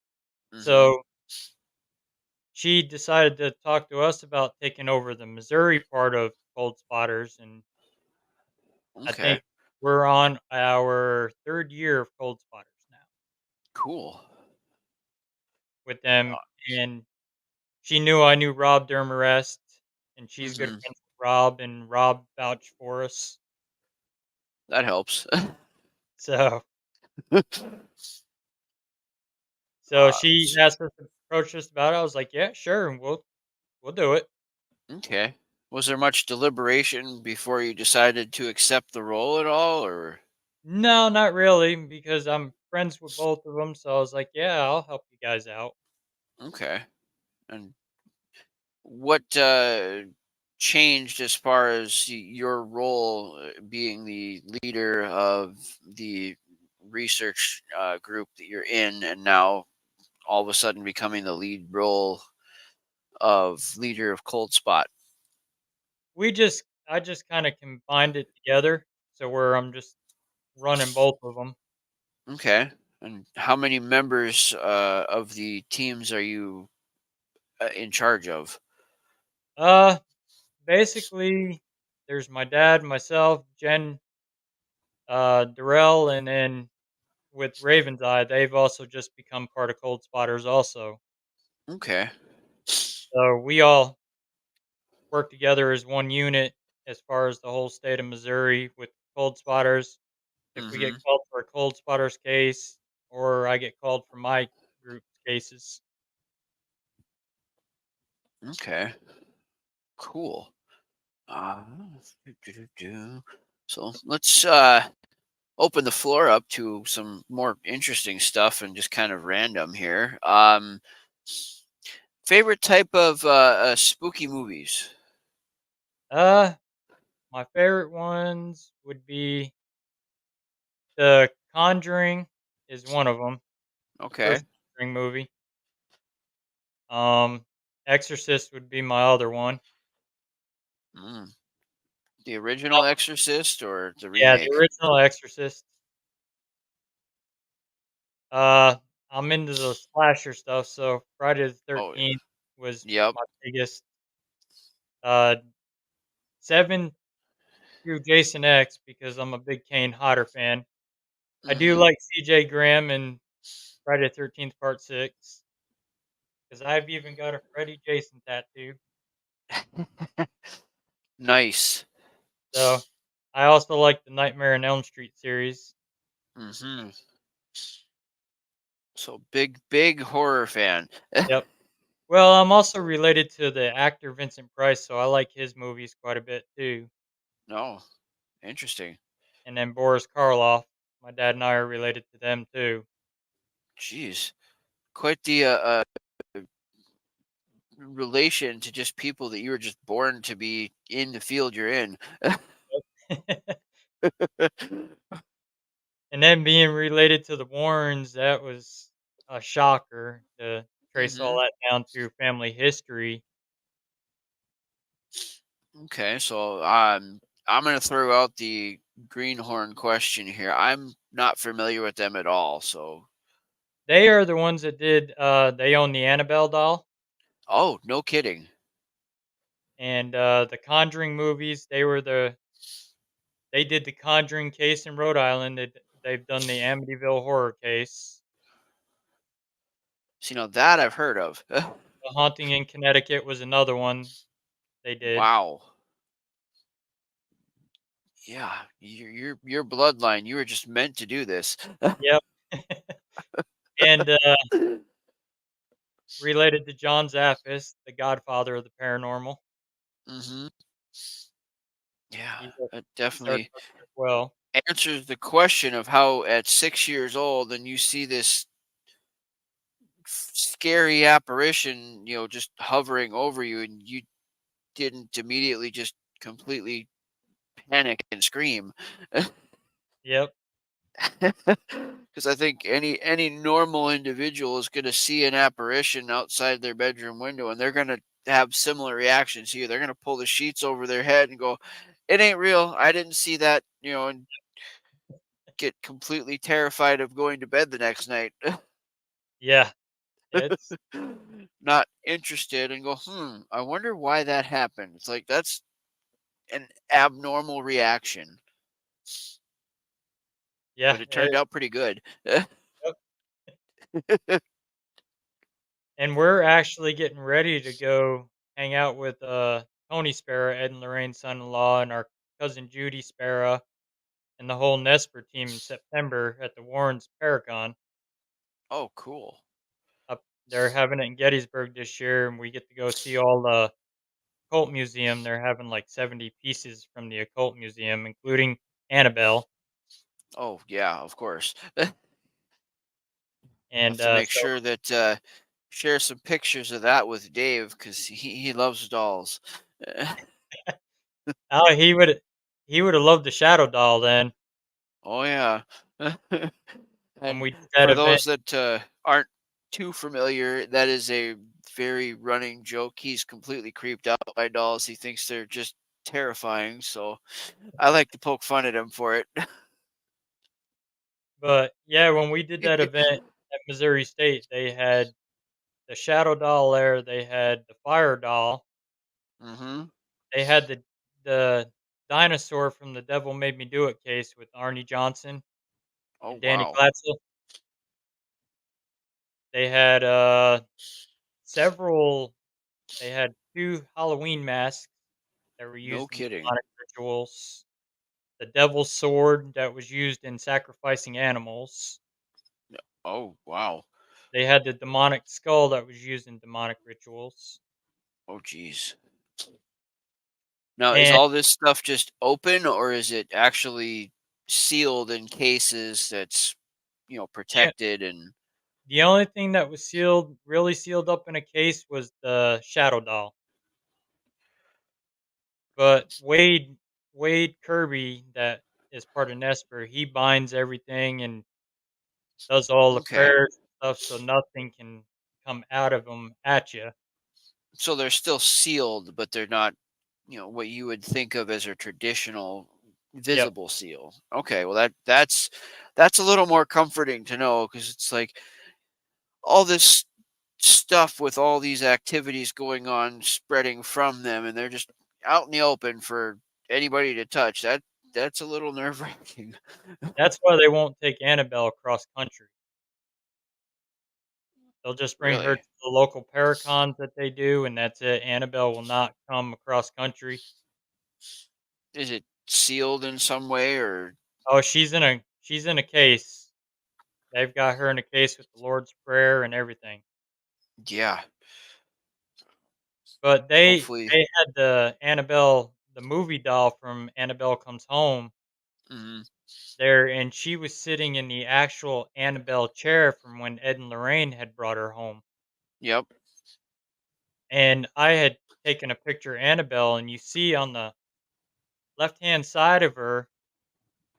Hmm. so she decided to talk to us about taking over the Missouri part of Cold Spotters, and I Okay. think we're on our 3rd year of Cold Spotters now Cool. with them, and she knew I knew Rob Dermarest, and she's good Hmm. friends with Rob, and Rob vouched for us. That helps. So uh, she s- asked us to approach us about it. I was like, "Yeah, sure, and we'll we'll do it. Okay. Was there much deliberation before you decided to accept the role at all, or No, not really, because I'm friends with both of them. So I was like, yeah, I'll help you guys out. okay? And what changed as far as your role being the leader of the research group that you're in, and now all of a sudden becoming the lead role of leader of Cold Spot? I just kind of combined it together. So where I'm just running both of them. Okay. And how many members of the teams are you in charge of? Uh, Basically, there's my dad, myself, Jen, Darrell, and then with Raven's Eye, they've also just become part of Cold Spotters also. Okay. So we all work together as one unit as far as the whole state of Missouri with Cold Spotters. If we get Mm-hmm. called for a Cold Spotters case, or I get called for my group's cases. Okay. Cool. Uh, so let's open the floor up to some more interesting stuff and just kind of random here. Favorite type of spooky movies? Uh, my favorite ones would be The Conjuring is one of them. Okay. First Conjuring movie. Um, Exorcist would be my other one. Mm. The original Exorcist or the Yeah, the remake? original Exorcist. Uh, I'm into the slasher stuff, so Friday the Oh, 13th was yep. my biggest. Uh, 7 through Jason X because I'm a big Kane Hodder fan. I do Mm-hmm. like CJ Graham and Friday the 13th Part 6 because I've even got a Freddy Jason tattoo. Nice. So I also like the Nightmare on Elm Street series. Mm-hmm. So big horror fan. Yep. Well, I'm also related to the actor Vincent Price, so I like his movies quite a bit too. No, interesting. And then Boris Karloff, my dad and I are related to them too. Jeez, quite the relation to just people that you were just born to be in the field you're in. And then being related to the Warrens, that was a shocker to trace all Hmm. that down through family history. Okay, so I'm gonna throw out the greenhorn question here. I'm not familiar with them at all. So, They are the ones that did, they own the Annabelle doll oh, no kidding. and, the Conjuring movies. They did the Conjuring case in Rhode Island. They've done the Amityville horror case. So, that I've heard of. The Haunting in Connecticut was another one they did. Wow. Yeah, your bloodline. You were just meant to do this. Yep. And, related to John Zaffis, the godfather of the paranormal. Hmm. Yeah, He's that he's our definitely cousin as well. answers the question of how at 6 years old and you see this scary apparition, just hovering over you, and you didn't immediately just completely panic and scream. Yep. Because I think any normal individual is going to see an apparition outside their bedroom window, and they're going to have similar reactions to you. They're going to pull the sheets over their head and go, "It ain't real. I didn't see that," and get completely terrified of going to bed the next night. Yeah. It's Not interested and go, I wonder why that happened. It's like that's an abnormal reaction, yeah, but it turned it out pretty good. yep. And we're actually getting ready to go hang out with, Tony Spera, Ed and Lorraine's son-in-law, and our cousin Judy Spera, and the whole Nesper team in September at the Warrens Paracon Oh, cool. up they're having it in Gettysburg this year, and we get to go see all the occult museum. They're having like 70 pieces from the occult museum, including Annabelle. Oh yeah, of course. Have And to make so, sure that share some pictures of that with Dave because he loves dolls. oh, he would have loved the Shadow Doll then Oh yeah. when And we did that for event. those that aren't too familiar, that is a very running joke. He's completely creeped out by dolls. He thinks they're just terrifying. So I like to poke fun at him for it. But yeah, when we did that event at Missouri State, they had the Shadow Doll there. They had the Fire Doll. Hmm. They had the dinosaur from the Devil Made Me Do It case with Arnie Johnson Oh and Danny wow. Glatzel. They had several. They had two Halloween masks that were No used in kidding. demonic rituals. The Devil's Sword that was used in sacrificing animals. Oh wow. They had the demonic skull that was used in demonic rituals. Oh geez. Now, is And all this stuff just open or is it actually sealed in cases that's, the, protected and the only thing that was sealed, really sealed up in a case, was the Shadow Doll. But Wade Kirby, that is part of Nesper, he binds everything and does all the okay. prayers and stuff so nothing can come out of them at you. So they're still sealed, but they're not, what you would think of as a traditional Yep. visible seal. Okay, well that's a little more comforting to know because it's like all this stuff with all these activities going on spreading from them and they're just out in the open for anybody to touch. That's a little nerve-wracking. That's why they won't take Annabelle across country. They'll just bring her Really? to the local Paracons that they do, and that's it. Annabelle will not come across country. Is it sealed in some way or Oh, she's in a case. They've got her in a case with the Lord's Prayer and everything. yeah, But they hopefully. they had the Annabelle, the movie doll from Annabelle Comes Home Mhm. there, and she was sitting in the actual Annabelle chair from when Ed and Lorraine had brought her home. Yep. And I had taken a picture of Annabelle, and you see on the left-hand side of her,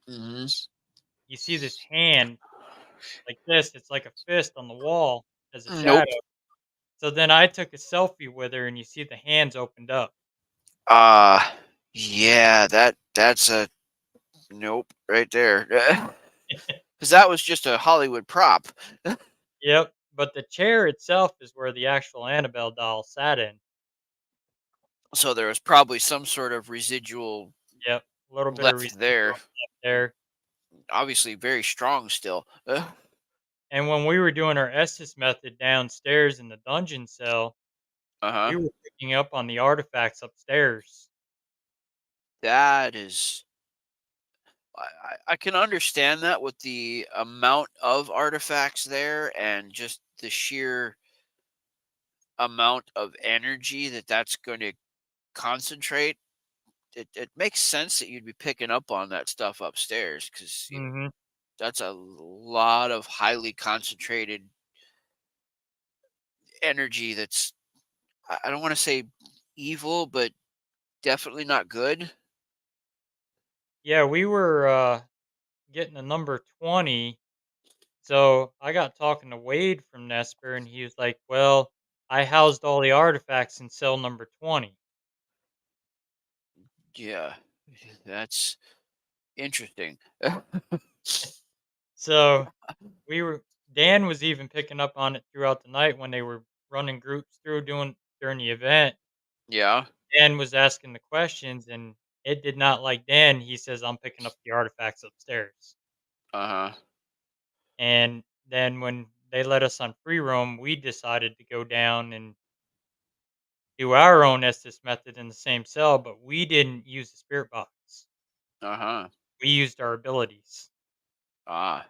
Mhm. you see this hand like this. It's like a fist on the wall as a Nope. shadow. So then I took a selfie with her, and you see the hands opened up. Uh yeah, that's a nope right there. Cuz that was just a Hollywood prop. Yep. But the chair itself is where the actual Annabelle doll sat in. So there was probably some sort of residual Yep. A little bit of left there. residual there. Obviously very strong still. And when we were doing our Estes method downstairs in the dungeon cell, Uh-huh. we were picking up on the artifacts upstairs. That is I can understand that with the amount of artifacts there and just the sheer amount of energy that's going to concentrate. It makes sense that you'd be picking up on that stuff upstairs because Mhm. that's a lot of highly concentrated energy that's I don't want to say evil, but definitely not good. Yeah, we were getting a number 20. So I got talking to Wade from Nesper, and he was like, "Well, I housed all the artifacts in cell number 20." Yeah, that's interesting. So Dan was even picking up on it throughout the night when they were running groups through doing during the event. Yeah. Dan was asking the questions, and it did not like Dan. He says, "I'm picking up the artifacts upstairs." Uh-huh. And then when they let us on free roam, we decided to go down and do our own Estes method in the same cell, but we didn't use the spirit box. Uh-huh. We used our abilities. Ah.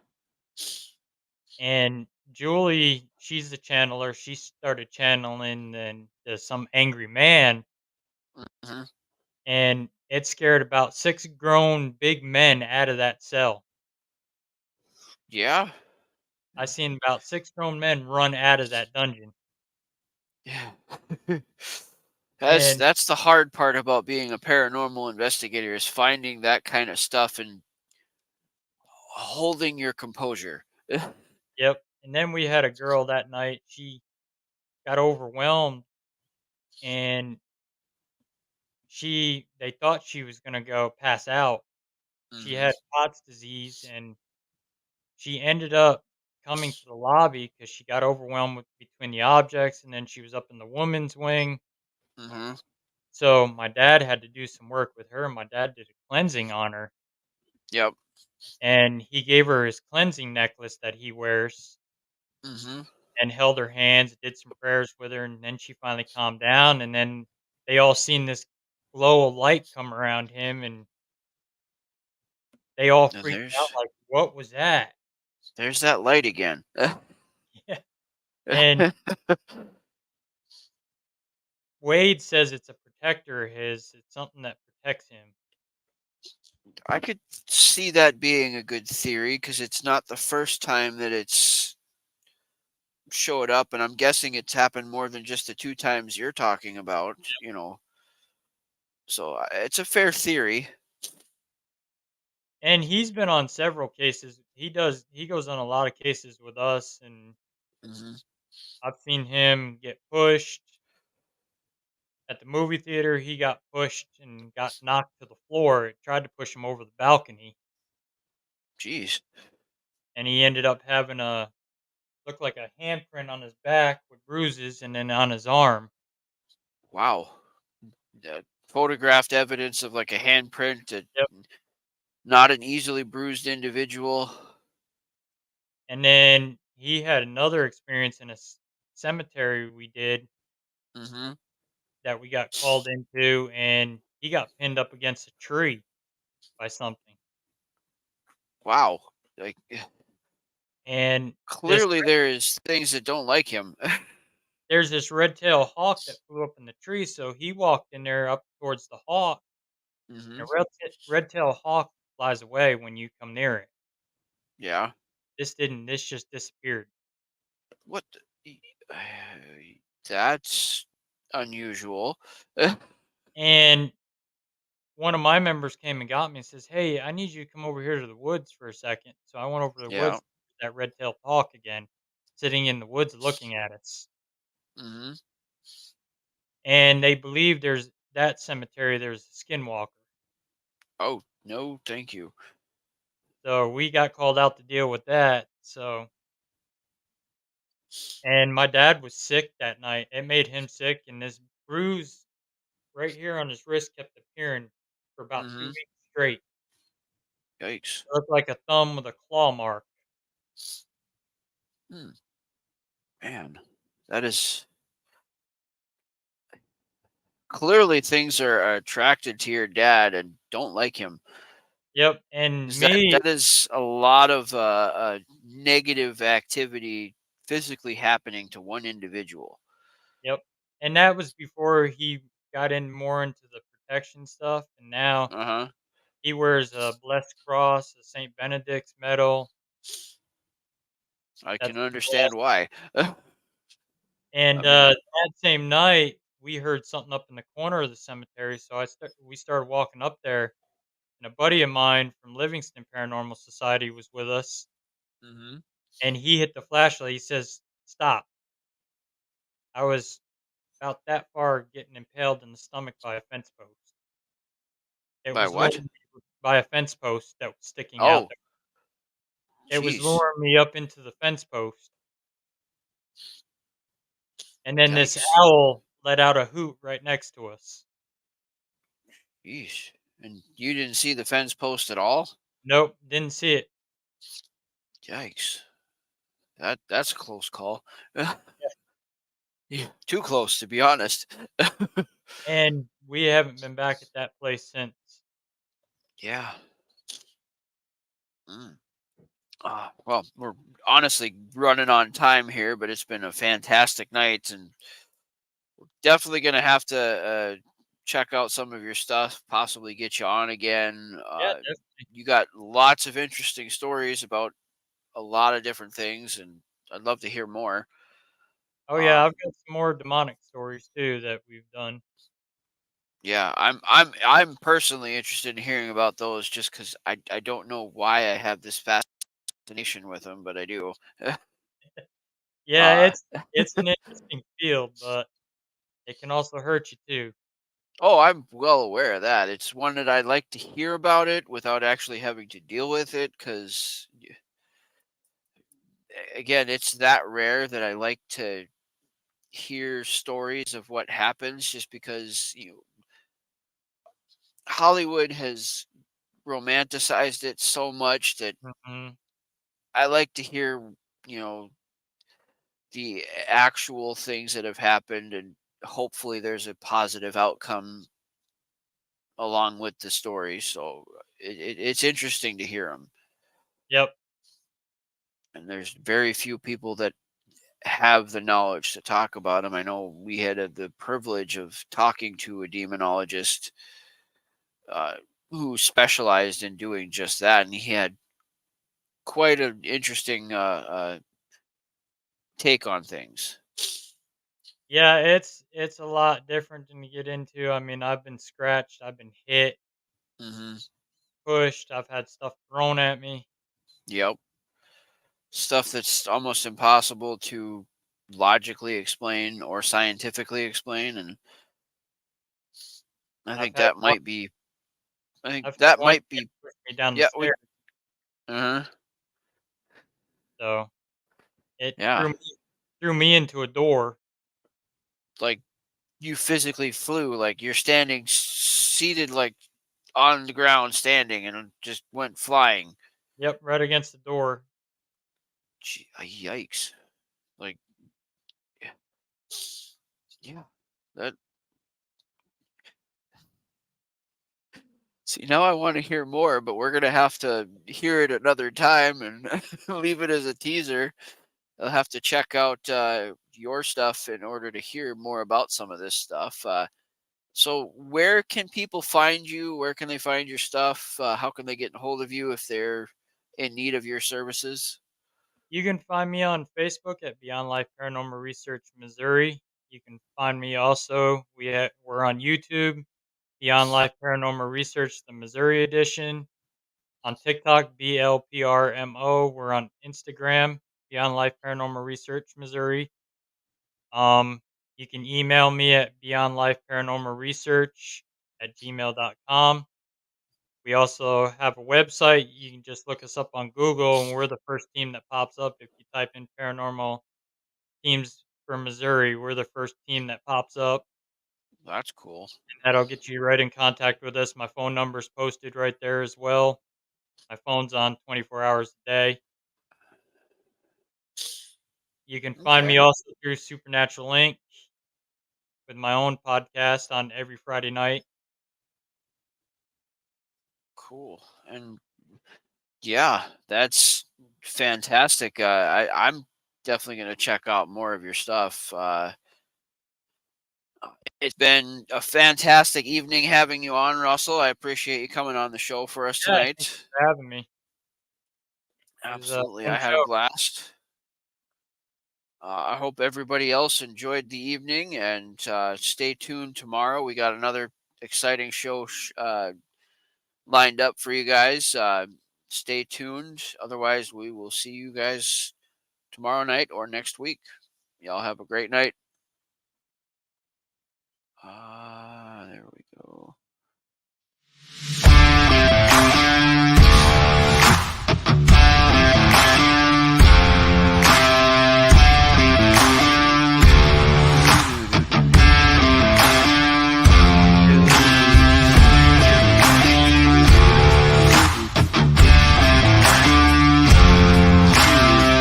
And Julie, she's the channeler. She started channeling and some angry man, Mhm. and it scared about 6 grown big men out of that cell. Yeah. I seen about 6 grown men run out of that dungeon, Yeah. and That's the hard part about being a paranormal investigator is finding that kind of stuff and holding your composure. yep, and then we had a girl that night, she got overwhelmed, and they thought she was gonna go pass out. She Mhm. had POTS disease, and she ended up coming to the lobby because she got overwhelmed with between the objects, and then she was up in the woman's wing. Mhm. So my dad had to do some work with her. My dad did a cleansing on her, Yep. and he gave her his cleansing necklace that he wears Mhm. and held her hands, did some prayers with her, and then she finally calmed down. And then they all seen this glow of light come around him, and they all Now freaked out like, "What was that?" there's that light again. Yeah. And Wade says it's a protector of his. It's something that protects him. I could see that being a good theory because it's not the first time that it's showed up, and I'm guessing it's happened more than just the 2 times you're talking about, you know. So, it's a fair theory. And he's been on several cases. He goes on a lot of cases with us, and Mhm. I've seen him get pushed at the movie theater. He got pushed and got knocked to the floor. It tried to push him over the balcony, Jeez. and he ended up having a look like a handprint on his back with bruises, and then on his arm. Wow. Photographed evidence of, like, a handprint, Yep. not an easily bruised individual. And then he had another experience in a cemetery we did Mhm. that we got called into, and he got pinned up against a tree by something. Wow. Like, And this clearly there is things that don't like him. there's this red-tailed hawk that flew up in the tree, so he walked in there up towards the hawk, and Mhm. a red-tailed hawk flies away when you come near it. Yeah. This didn't. This just disappeared. What the that's unusual. And one of my members came and got me and says, "Hey, I need you to come over here to the woods for a second." So I went over to the Yeah. woods, that red-tailed hawk again, sitting in the woods looking at us. Mhm. And they believe there's that cemetery, there's a skinwalker. Oh, no, thank you. So we got called out to deal with that. So and my dad was sick that night. It made him sick, and this bruise right here on his wrist kept appearing for about 2 Mhm. weeks straight. Yikes. It looked like a thumb with a claw mark. Hmm. Man, that is clearly things are attracted to your dad and don't like him. Yep, and 'Cause me that is a lot of negative activity physically happening to one individual. yep, and that was before he got in more into the protection stuff, and now Uh huh. he wears a blessed cross, a Saint Benedict's medal. I can That's understand why. I and, mean, that same night, we heard something up in the corner of the cemetery, so we started walking up there, and a buddy of mine from Livingston Paranormal Society was with us, hmm and he hit the flashlight. He says, "Stop." I was about that far getting impaled in the stomach by a fence post. It by was what? luring me by a fence post that was sticking out Oh, there. It was jeez, luring me up into the fence post, and then this yikes, owl let out a hoot right next to us. yeesh. And you didn't see the fence post at all? Nope, didn't see it. Yikes. That's a close call. Yeah, too close to be honest. And we haven't been back at that place since. Yeah. Mm. Well, we're honestly running on time here, but it's been a fantastic night, and definitely going to have to check out some of your stuff, possibly get you on again. Yeah, definitely. You got lots of interesting stories about a lot of different things, and I'd love to hear more. Oh, yeah, I've Um, got some more demonic stories too that we've done. yeah, I'm personally interested in hearing about those, just because I don't know why I have this fascination with them, but I do. Yeah, uh, it's an interesting field, but it can also hurt you too. oh, I'm well aware of that. It's one that I like to hear about it without actually having to deal with it, because again, it's that rare that I like to hear stories of what happens, just because Hollywood has romanticized it so much that Mhm. I like to hear, you know, the actual things that have happened, and hopefully there's a positive outcome along with the story. So it's interesting to hear them. Yep. And there's very few people that have the knowledge to talk about them. I know we had the privilege of talking to a demonologist uh, who specialized in doing just that, and he had quite an interesting take on things. Yeah, it's a lot different than you get into. I mean, I've been scratched, I've been hit, Hmm. pushed, I've had stuff thrown at me. Yep, stuff that's almost impossible to logically explain or scientifically explain, and I I've think had that one might be. I think I've had that one might kid be. push me down the Yeah, we. stairs, Uh huh. so it Yeah, threw me into a door. like you physically flew, like you're standing seated, like on the ground, standing, and it just went flying. Yep, right against the door. Yikes! Like, yeah, yeah. That. See, now I want to hear more, but we're gonna have to hear it another time and leave it as a teaser. I'll have to check out your stuff in order to hear more about some of this stuff. So, where can people find you? Where can they find your stuff? How can they get in hold of you if they're in need of your services? You can find me on Facebook at Beyond Life Paranormal Research Missouri. You can find me also. We're on YouTube, Beyond Life Paranormal Research, the Missouri edition. On TikTok, BLPRMO. We're on Instagram, Beyond Life Paranormal Research Missouri. Um, you can email me at beyondlifeparanormalresearch at gmail.com. We also have a website. You can just look us up on Google, and we're the first team that pops up if you type in paranormal teams from Missouri. We're the first team that pops up. That's cool. That'll get you right in contact with us. My phone number's posted right there as well. My phone's on 24 hours a day. You can find me Okay, also through Supernatural Inc. with my own podcast on every Friday night. cool. And yeah, that's fantastic. I'm definitely going to check out more of your stuff. It's been a fantastic evening having you on, Russell. I appreciate you coming on the show for us Yeah, thank you tonight. for having me. It was a Absolutely. fun I had a show. blast. I hope everybody else enjoyed the evening, and stay tuned tomorrow. We got another exciting show lined up for you guys. Stay tuned. Otherwise, we will see you guys tomorrow night or next week. Y'all have a great night. There we go.